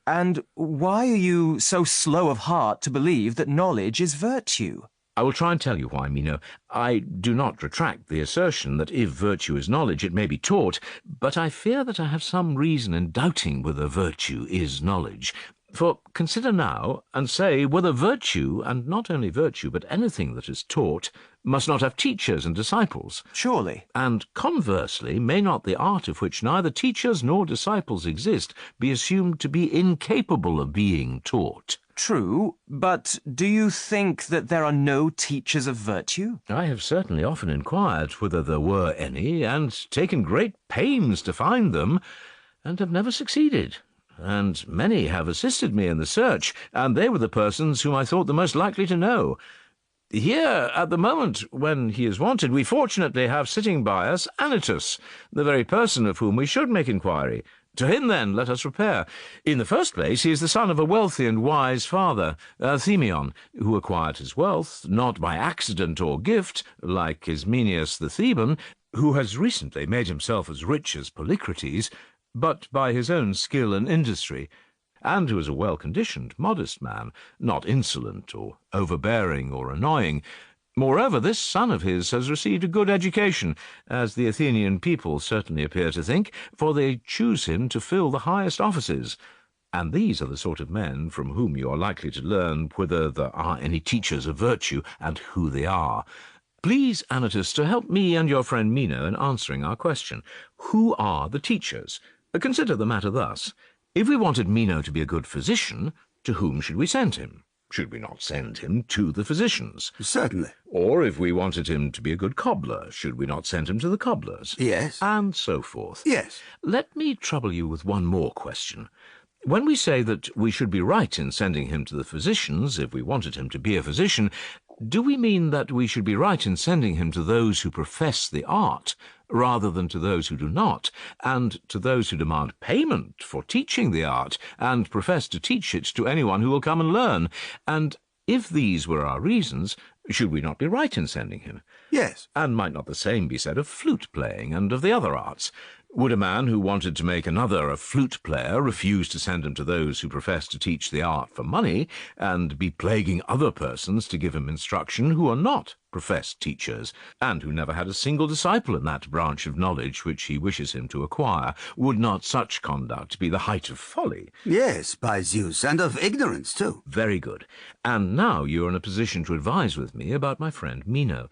and why are you so slow of heart to believe that knowledge is virtue? I will try and tell you why, Meno. I do not retract the assertion that if virtue is knowledge, it may be taught, but I fear that I have some reason in doubting whether virtue is knowledge. For consider now, and say whether virtue, and not only virtue, but anything that is taught, must not have teachers and disciples. Surely. And conversely, may not the art of which neither teachers nor disciples exist be assumed to be incapable of being taught? True, but do you think that there are no teachers of virtue? I have certainly often inquired whether there were any, and taken great pains to find them, and have never succeeded. And many have assisted me in the search, and they were the persons whom I thought the most likely to know. Here, at the moment when he is wanted, we fortunately have sitting by us Anytus, the very person of whom we should make inquiry. To him, then, let us repair. In the first place, he is the son of a wealthy and wise father, Themion, who acquired his wealth, not by accident or gift, like Ismenias the Theban, who has recently made himself as rich as Polycrates, but by his own skill and industry, and who is a well-conditioned, modest man, not insolent or overbearing or annoying. Moreover, this son of his has received a good education, as the Athenian people certainly appear to think, for they choose him to fill the highest offices. And these are the sort of men from whom you are likely to learn whether there are any teachers of virtue, and who they are. Please, Anytus, to help me and your friend Meno in answering our question. Who are the teachers? Consider the matter thus. If we wanted Meno to be a good physician, to whom should we send him? Should we not send him to the physicians? Certainly. Or if we wanted him to be a good cobbler, should we not send him to the cobblers? Yes. And so forth. Yes. Let me trouble you with one more question. When we say that we should be right in sending him to the physicians, if we wanted him to be a physician, do we mean that we should be right in sending him to those who profess the art, rather than to those who do not, and to those who demand payment for teaching the art, and profess to teach it to anyone who will come and learn? And if these were our reasons, should we not be right in sending him? Yes. And might not the same be said of flute-playing and of the other arts? Would a man who wanted to make another a flute-player refuse to send him to those who profess to teach the art for money, and be plaguing other persons to give him instruction who are not professed teachers, and who never had a single disciple in that branch of knowledge which he wishes him to acquire? Would not such conduct be the height of folly? Yes, by Zeus, and of ignorance, too. Very good. And now you are in a position to advise with me about my friend Meno.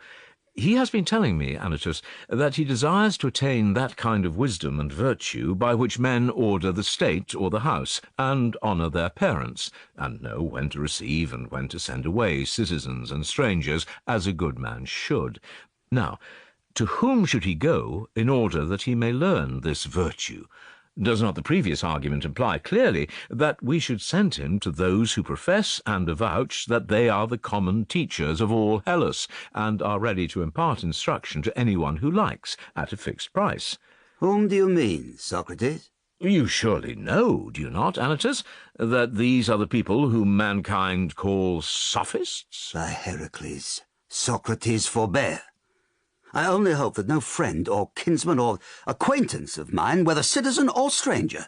He has been telling me, Anytus, that he desires to attain that kind of wisdom and virtue by which men order the state or the house, and honour their parents, and know when to receive and when to send away citizens and strangers, as a good man should. Now, to whom should he go in order that he may learn this virtue? Does not the previous argument imply clearly that we should send him to those who profess and avouch that they are the common teachers of all Hellas, and are ready to impart instruction to anyone who likes, at a fixed price? Whom do you mean, Socrates? You surely know, do you not, Anytus, that these are the people whom mankind calls sophists? By Heracles, Socrates, forbear. I only hope that no friend or kinsman or acquaintance of mine, whether citizen or stranger,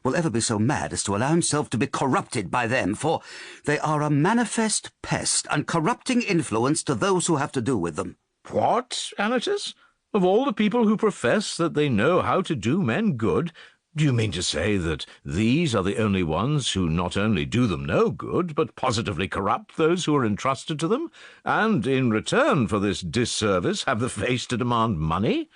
will ever be so mad as to allow himself to be corrupted by them, for they are a manifest pest and corrupting influence to those who have to do with them. What, Anytus? Of all the people who profess that they know how to do men good, do you mean to say that these are the only ones who not only do them no good, but positively corrupt those who are entrusted to them, and in return for this disservice have the face to demand money?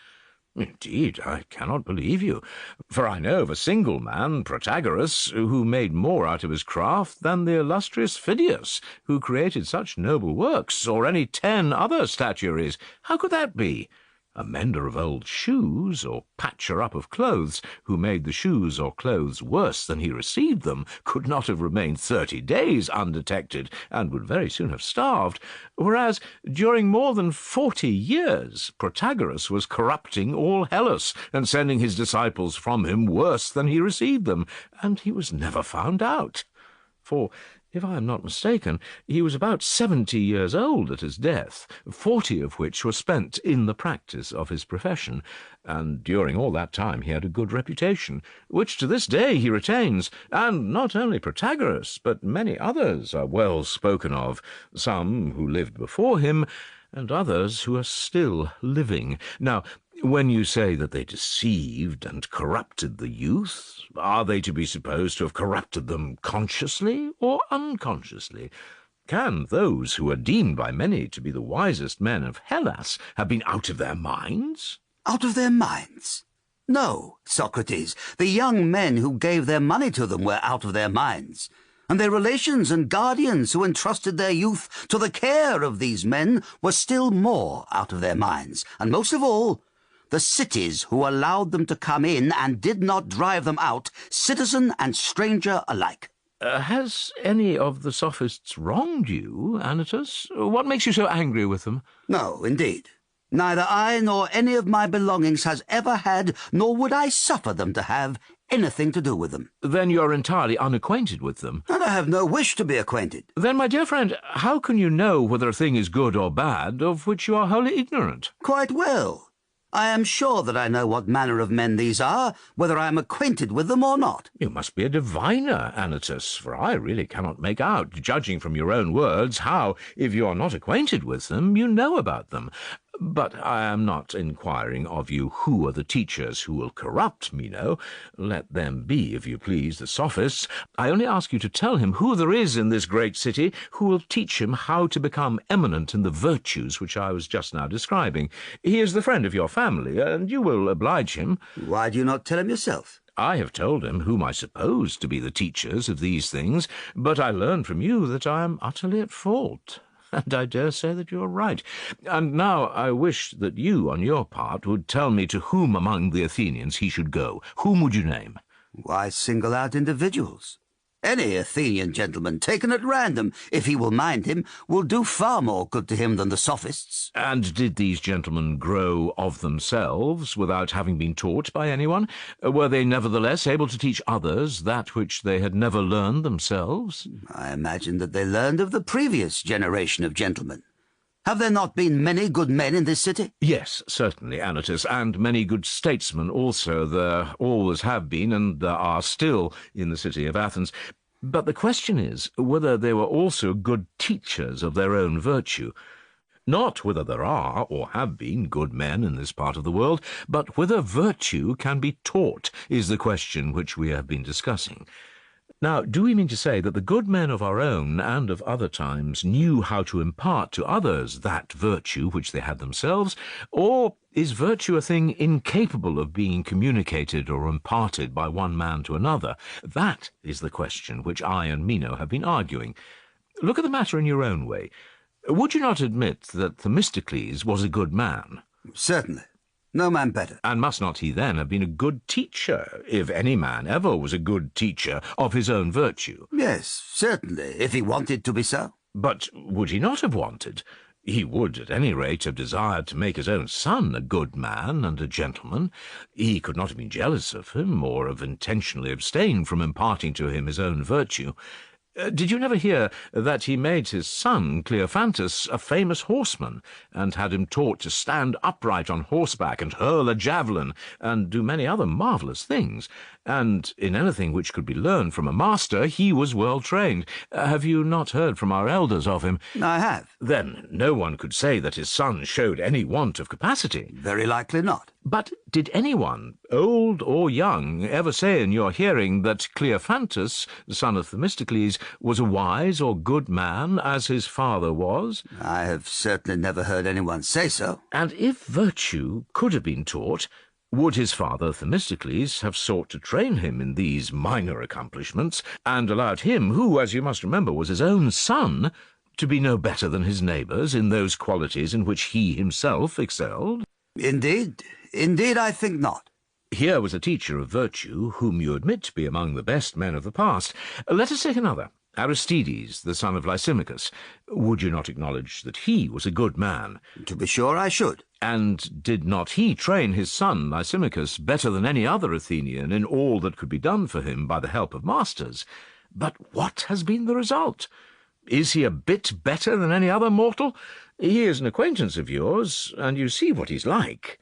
Indeed, I cannot believe you, for I know of a single man, Protagoras, who made more out of his craft than the illustrious Phidias, who created such noble works, or any 10 other statuaries. How could that be? A mender of old shoes, or patcher-up of clothes, who made the shoes or clothes worse than he received them, could not have remained 30 days undetected, and would very soon have starved, whereas during more than 40 years Protagoras was corrupting all Hellas, and sending his disciples from him worse than he received them, and he was never found out. For, if I am not mistaken, he was about 70 years old at his death, 40 of which were spent in the practice of his profession, and during all that time he had a good reputation, which to this day he retains, and not only Protagoras, but many others are well spoken of, some who lived before him, and others who are still living. Now, when you say that they deceived and corrupted the youth, are they to be supposed to have corrupted them consciously or unconsciously? Can those who are deemed by many to be the wisest men of Hellas have been out of their minds? Out of their minds? No, Socrates. The young men who gave their money to them were out of their minds, and their relations and guardians who entrusted their youth to the care of these men were still more out of their minds, and most of all, the cities who allowed them to come in and did not drive them out, citizen and stranger alike. Has any of the sophists wronged you, Anytus? What makes you so angry with them? No, indeed. Neither I nor any of my belongings has ever had, nor would I suffer them to have, anything to do with them. Then you're entirely unacquainted with them. And I have no wish to be acquainted. Then, my dear friend, how can you know whether a thing is good or bad, of which you are wholly ignorant? Quite well. I am sure that I know what manner of men these are, whether I am acquainted with them or not. You must be a diviner, Anytus, for I really cannot make out, judging from your own words, how, if you are not acquainted with them, you know about them. But I am not inquiring of you who are the teachers who will corrupt Meno. Let them be, if you please, the sophists. I only ask you to tell him who there is in this great city who will teach him how to become eminent in the virtues which I was just now describing. He is the friend of your family, and you will oblige him. Why do you not tell him yourself? I have told him whom I suppose to be the teachers of these things, but I learn from you that I am utterly at fault. And I dare say that you are right. And now I wish that you, on your part, would tell me to whom among the Athenians he should go. Whom would you name? Why single out individuals? Any Athenian gentleman, taken at random, if he will mind him, will do far more good to him than the sophists. And did these gentlemen grow of themselves, without having been taught by anyone? Were they nevertheless able to teach others that which they had never learned themselves? I imagine that they learned of the previous generation of gentlemen. Have there not been many good men in this city? Yes, certainly, Anytus, and many good statesmen also. There always have been, and there are still, in the city of Athens. But the question is whether they were also good teachers of their own virtue. Not whether there are, or have been, good men in this part of the world, but whether virtue can be taught is the question which we have been discussing. Now, do we mean to say that the good men of our own and of other times knew how to impart to others that virtue which they had themselves, or is virtue a thing incapable of being communicated or imparted by one man to another? That is the question which I and Meno have been arguing. Look at the matter in your own way. Would you not admit that Themistocles was a good man? Certainly. No man better. And must not he then have been a good teacher, if any man ever was a good teacher of his own virtue? Yes, certainly, if he wanted to be so. But would he not have wanted? He would, at any rate, have desired to make his own son a good man and a gentleman. He could not have been jealous of him, or have intentionally abstained from imparting to him his own virtue. Did you never hear that he made his son, Cleophantus, a famous horseman, and had him taught to stand upright on horseback and hurl a javelin, and do many other marvellous things? And in anything which could be learned from a master, he was well trained. Have you not heard from our elders of him? I have. Then no one could say that his son showed any want of capacity. Very likely not. But did anyone, old or young, ever say in your hearing that Cleophantus, son of Themistocles, was a wise or good man, as his father was? I have certainly never heard anyone say so. And if virtue could have been taught, would his father Themistocles have sought to train him in these minor accomplishments, and allowed him, who, as you must remember, was his own son, to be no better than his neighbours in those qualities in which he himself excelled? Indeed, I think not. Here was a teacher of virtue whom you admit to be among the best men of the past. Let us take another, Aristides, the son of Lysimachus. Would you not acknowledge that he was a good man? To be sure I should. And did not he train his son Lysimachus better than any other Athenian in all that could be done for him by the help of masters? But what has been the result? Is he a bit better than any other mortal? He is an acquaintance of yours, and you see what he's like.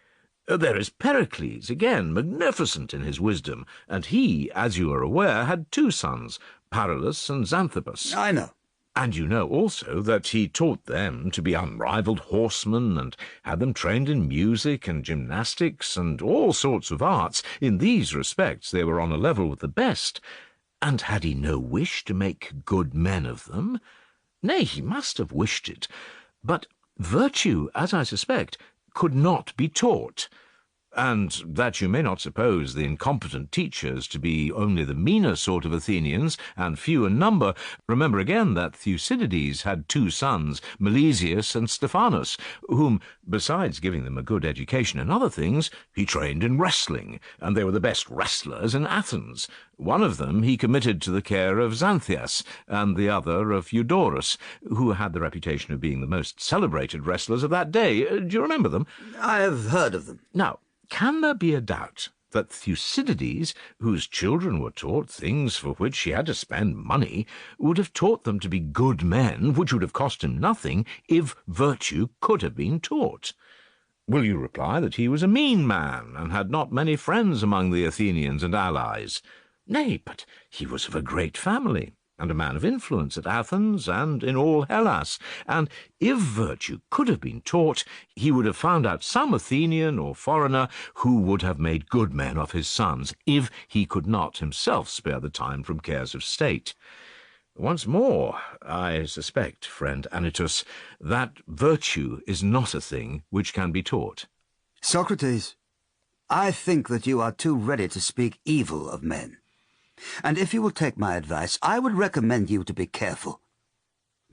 There is Pericles, again, magnificent in his wisdom, and he, as you are aware, had two sons, Paralus and Xanthippus. I know. And you know also that he taught them to be unrivalled horsemen, and had them trained in music and gymnastics and all sorts of arts. In these respects they were on a level with the best. And had he no wish to make good men of them? Nay, he must have wished it. But virtue, as I suspect, could not be taught. And that you may not suppose the incompetent teachers to be only the meaner sort of Athenians, and few in number, remember again that Thucydides had two sons, Milesius and Stephanus, whom, besides giving them a good education in other things, he trained in wrestling, and they were the best wrestlers in Athens. One of them he committed to the care of Xanthias, and the other of Eudorus, who had the reputation of being the most celebrated wrestlers of that day. Do you remember them? I have heard of them. Now, can there be a doubt that Thucydides, whose children were taught things for which he had to spend money, would have taught them to be good men, which would have cost him nothing, if virtue could have been taught? Will you reply that he was a mean man, and had not many friends among the Athenians and allies? Nay, but he was of a great family, and a man of influence at Athens and in all Hellas, and if virtue could have been taught, he would have found out some Athenian or foreigner who would have made good men of his sons, if he could not himself spare the time from cares of state. Once more, I suspect, friend Anytus, that virtue is not a thing which can be taught. Socrates, I think that you are too ready to speak evil of men. And if you will take my advice, I would recommend you to be careful.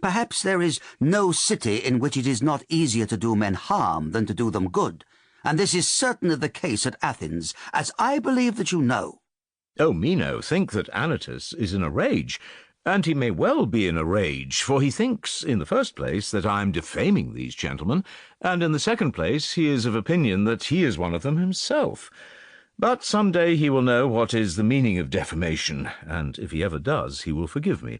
Perhaps there is no city in which it is not easier to do men harm than to do them good, and this is certainly the case at Athens, as I believe that you know. Oh, Meno, think that Anytus is in a rage, and he may well be in a rage, for he thinks, in the first place, that I am defaming these gentlemen, and in the second place he is of opinion that he is one of them himself. But some day he will know what is the meaning of defamation, and if he ever does, he will forgive me.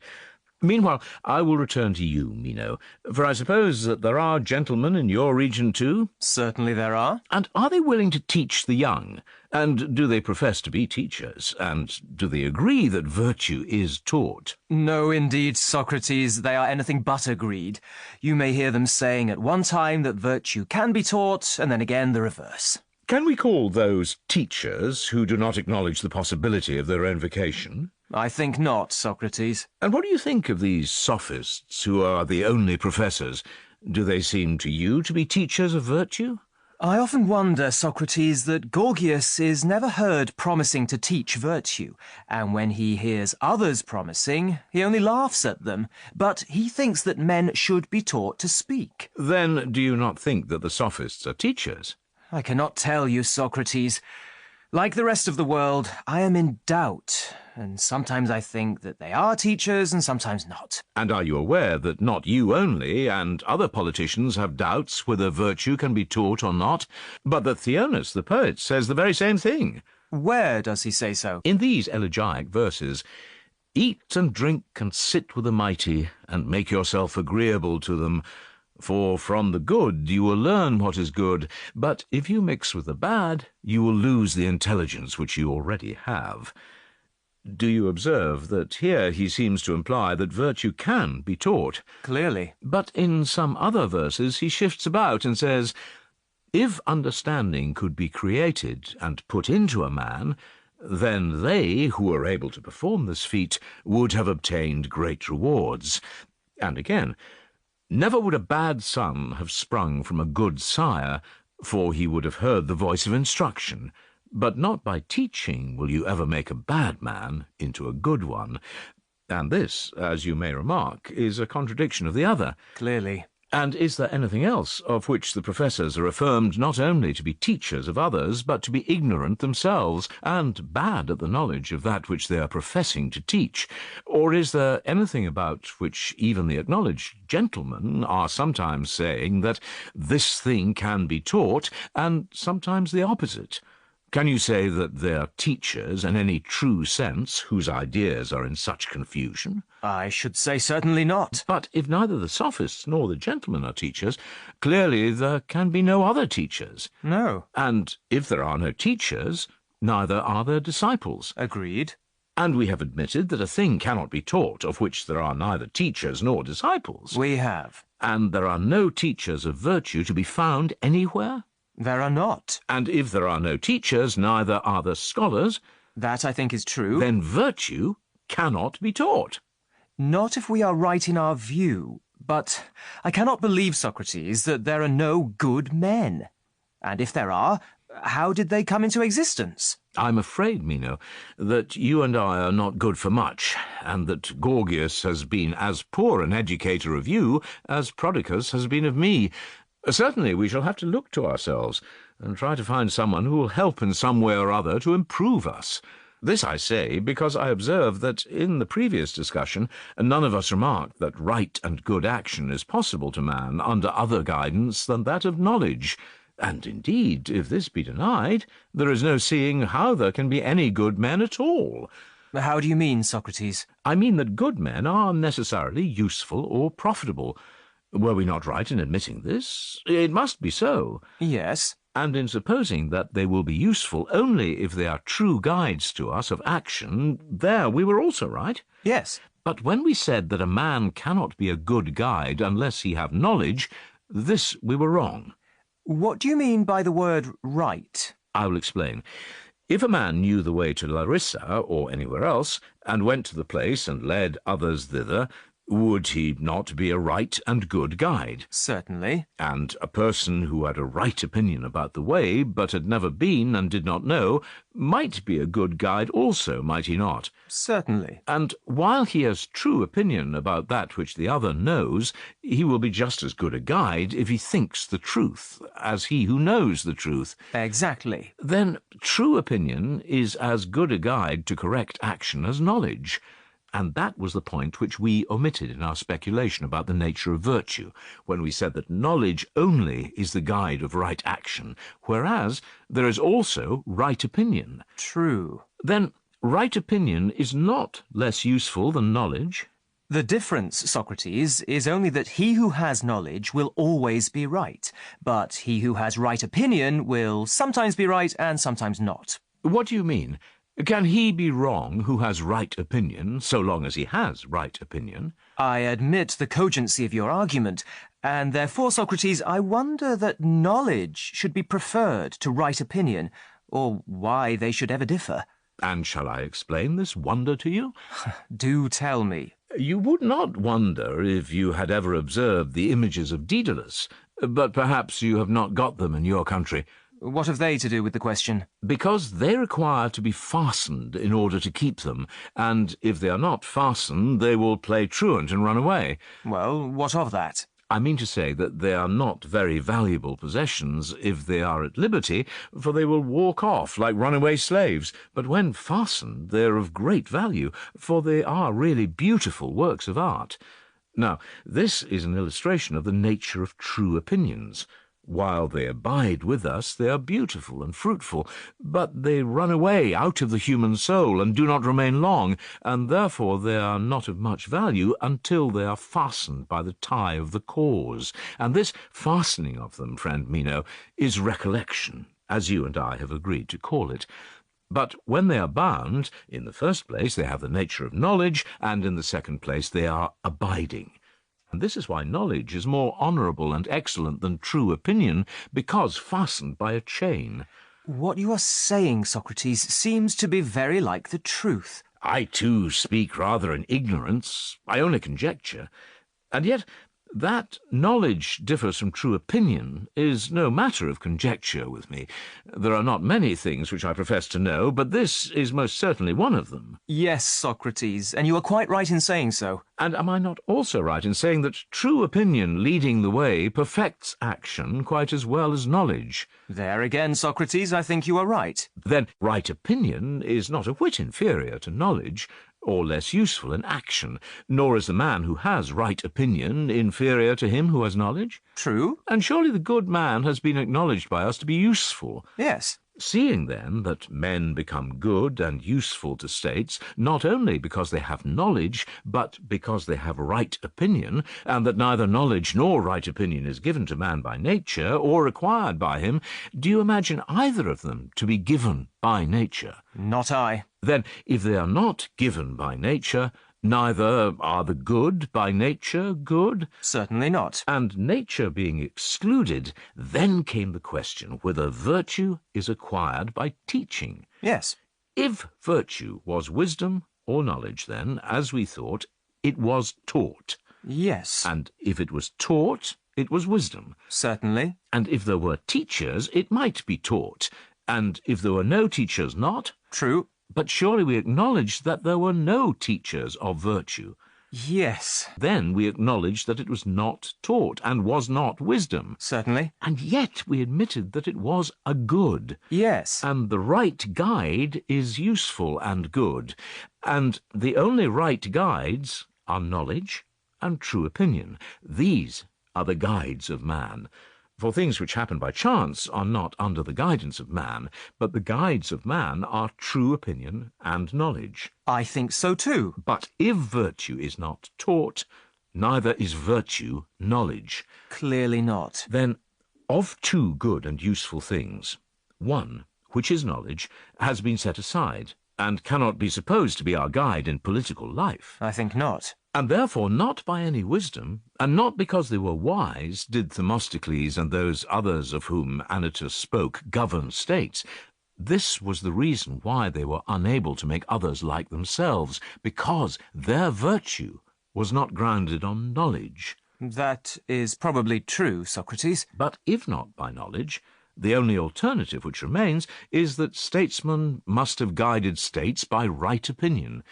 Meanwhile, I will return to you, Meno, for I suppose that there are gentlemen in your region too? Certainly there are. And are they willing to teach the young? And do they profess to be teachers? And do they agree that virtue is taught? No, indeed, Socrates, they are anything but agreed. You may hear them saying at one time that virtue can be taught, and then again the reverse. Can we call those teachers who do not acknowledge the possibility of their own vocation? I think not, Socrates. And what do you think of these sophists who are the only professors? Do they seem to you to be teachers of virtue? I often wonder, Socrates, that Gorgias is never heard promising to teach virtue, and when he hears others promising, he only laughs at them, but he thinks that men should be taught to speak. Then do you not think that the sophists are teachers? I cannot tell you, Socrates. Like the rest of the world, I am in doubt, and sometimes I think that they are teachers and sometimes not. And are you aware that not you only and other politicians have doubts whether virtue can be taught or not, but that Theonis, the poet, says the very same thing? Where does he say so? In these elegiac verses, Eat and drink and sit with the mighty, and make yourself agreeable to them. For from the good you will learn what is good, but if you mix with the bad, you will lose the intelligence which you already have. Do you observe that here he seems to imply that virtue can be taught? Clearly. But in some other verses he shifts about and says, if understanding could be created and put into a man, then they who are able to perform this feat would have obtained great rewards. And again, never would a bad son have sprung from a good sire, for he would have heard the voice of instruction. But not by teaching will you ever make a bad man into a good one. And this, as you may remark, is a contradiction of the other. Clearly. And is there anything else of which the professors are affirmed not only to be teachers of others, but to be ignorant themselves, and bad at the knowledge of that which they are professing to teach? Or is there anything about which even the acknowledged gentlemen are sometimes saying that this thing can be taught, and sometimes the opposite? Can you say that they are teachers in any true sense whose ideas are in such confusion? I should say certainly not. But if neither the sophists nor the gentlemen are teachers, clearly there can be no other teachers. No. And if there are no teachers, neither are there disciples. Agreed. And we have admitted that a thing cannot be taught of which there are neither teachers nor disciples. We have. And there are no teachers of virtue to be found anywhere? There are not. And if there are no teachers, neither are there scholars. That, I think, is true. Then virtue cannot be taught. Not if we are right in our view. But I cannot believe, Socrates, that there are no good men. And if there are, how did they come into existence? I'm afraid, Meno, that you and I are not good for much, and that Gorgias has been as poor an educator of you as Prodicus has been of me. Certainly we shall have to look to ourselves, and try to find someone who will help in some way or other to improve us. This I say because I observe that in the previous discussion none of us remarked that right and good action is possible to man under other guidance than that of knowledge. And indeed, if this be denied, there is no seeing how there can be any good men at all. How do you mean, Socrates? I mean that good men are necessarily useful or profitable. Were we not right in admitting this? It must be so. Yes. And in supposing that they will be useful only if they are true guides to us of action, there we were also right. Yes. But when we said that a man cannot be a good guide unless he have knowledge, this we were wrong. What do you mean by the word right? I will explain. If a man knew the way to Larissa or anywhere else, and went to the place and led others thither, would he not be a right and good guide? Certainly. And a person who had a right opinion about the way, but had never been and did not know, might be a good guide also, might he not? Certainly. And while he has true opinion about that which the other knows, he will be just as good a guide if he thinks the truth, as he who knows the truth. Exactly. Then true opinion is as good a guide to correct action as knowledge. And that was the point which we omitted in our speculation about the nature of virtue, when we said that knowledge only is the guide of right action, whereas there is also right opinion. True. Then right opinion is not less useful than knowledge. The difference, Socrates, is only that he who has knowledge will always be right, but he who has right opinion will sometimes be right and sometimes not. What do you mean? Can he be wrong who has right opinion, so long as he has right opinion? I admit the cogency of your argument, and therefore, Socrates, I wonder that knowledge should be preferred to right opinion, or why they should ever differ. And shall I explain this wonder to you? Do tell me. You would not wonder if you had ever observed the images of Daedalus, but perhaps you have not got them in your country. What have they to do with the question? Because they require to be fastened in order to keep them, and if they are not fastened, they will play truant and run away. Well, what of that? I mean to say that they are not very valuable possessions if they are at liberty, for they will walk off like runaway slaves. But when fastened, they are of great value, for they are really beautiful works of art. Now, this is an illustration of the nature of true opinions. While they abide with us, they are beautiful and fruitful, but they run away out of the human soul and do not remain long, and therefore they are not of much value until they are fastened by the tie of the cause. And this fastening of them, friend Meno, is recollection, as you and I have agreed to call it. But when they are bound, in the first place they have the nature of knowledge, and in the second place they are abiding. And this is why knowledge is more honourable and excellent than true opinion, because fastened by a chain. What you are saying, Socrates, seems to be very like the truth. I too speak rather in ignorance. I only conjecture. And yet that knowledge differs from true opinion is no matter of conjecture with me. There are not many things which I profess to know, but this is most certainly one of them. Yes, Socrates, and you are quite right in saying so. And am I not also right in saying that true opinion leading the way perfects action quite as well as knowledge? There again, Socrates, I think you are right. Then right opinion is not a whit inferior to knowledge, or less useful in action, nor is the man who has right opinion inferior to him who has knowledge. True. And surely the good man has been acknowledged by us to be useful. Yes. Seeing, then, that men become good and useful to states, not only because they have knowledge, but because they have right opinion, and that neither knowledge nor right opinion is given to man by nature, or acquired by him, do you imagine either of them to be given by nature? Not I. Then, if they are not given by nature, neither are the good by nature good. Certainly not. And nature being excluded, then came the question whether virtue is acquired by teaching. Yes. If virtue was wisdom or knowledge, then, as we thought, it was taught. Yes. And if it was taught, it was wisdom. Certainly. And if there were teachers, it might be taught. And if there were no teachers, not. True. But surely we acknowledged that there were no teachers of virtue. Yes. Then we acknowledged that it was not taught and was not wisdom. Certainly. And yet we admitted that it was a good. Yes. And the right guide is useful and good. And the only right guides are knowledge and true opinion. These are the guides of man. For things which happen by chance are not under the guidance of man, but the guides of man are true opinion and knowledge. I think so too. But if virtue is not taught, neither is virtue knowledge. Clearly not. Then, of two good and useful things, one, which is knowledge, has been set aside, and cannot be supposed to be our guide in political life. I think not. And therefore not by any wisdom, and not because they were wise, did Themistocles and those others of whom Anytus spoke govern states. This was the reason why they were unable to make others like themselves, because their virtue was not grounded on knowledge. That is probably true, Socrates. But if not by knowledge, the only alternative which remains is that statesmen must have guided states by right opinion,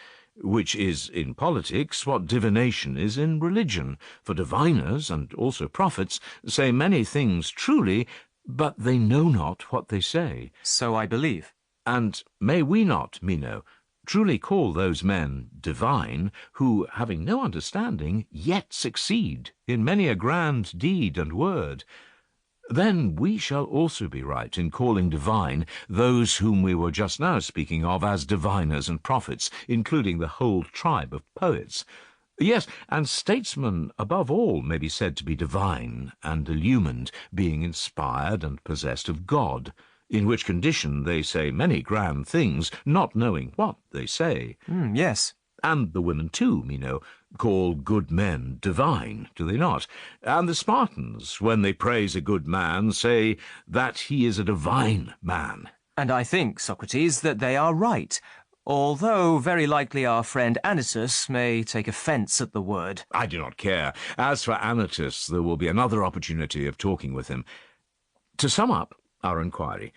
which is in politics what divination is in religion, for diviners, and also prophets, say many things truly, but they know not what they say. So I believe. And may we not, Meno, truly call those men divine, who, having no understanding, yet succeed in many a grand deed and word? Then we shall also be right in calling divine those whom we were just now speaking of as diviners and prophets, including the whole tribe of poets. Yes, and statesmen above all may be said to be divine and illumined, being inspired and possessed of God, in which condition they say many grand things, not knowing what they say. Yes. And the women too, Meno, call good men divine, do they not? And the Spartans, when they praise a good man, say that he is a divine man. And I think, Socrates, that they are right, although very likely our friend Anytus may take offence at the word. I do not care. As for Anytus, there will be another opportunity of talking with him. To sum up our inquiry,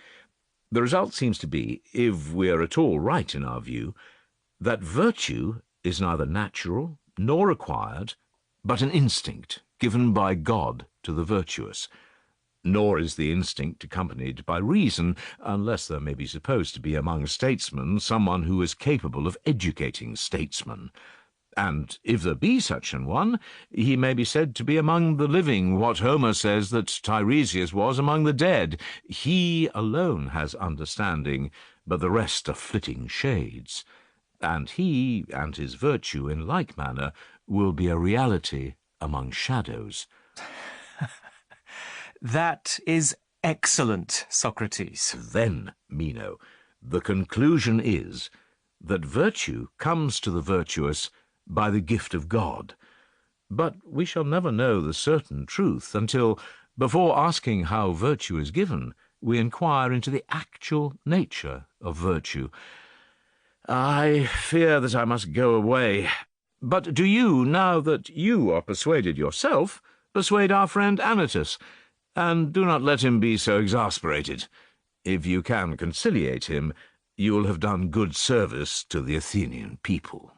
the result seems to be, if we are at all right in our view, that virtue is neither natural nor acquired, but an instinct given by God to the virtuous. Nor is the instinct accompanied by reason, unless there may be supposed to be among statesmen someone who is capable of educating statesmen. And if there be such an one, he may be said to be among the living what Homer says that Tiresias was among the dead. He alone has understanding, but the rest are flitting shades. And he, and his virtue in like manner, will be a reality among shadows. That is excellent, Socrates. Then, Meno, the conclusion is that virtue comes to the virtuous by the gift of God. But we shall never know the certain truth until, before asking how virtue is given, we inquire into the actual nature of virtue. I fear that I must go away. But do you, now that you are persuaded yourself, persuade our friend Anytus, and do not let him be so exasperated. If you can conciliate him, you will have done good service to the Athenian people.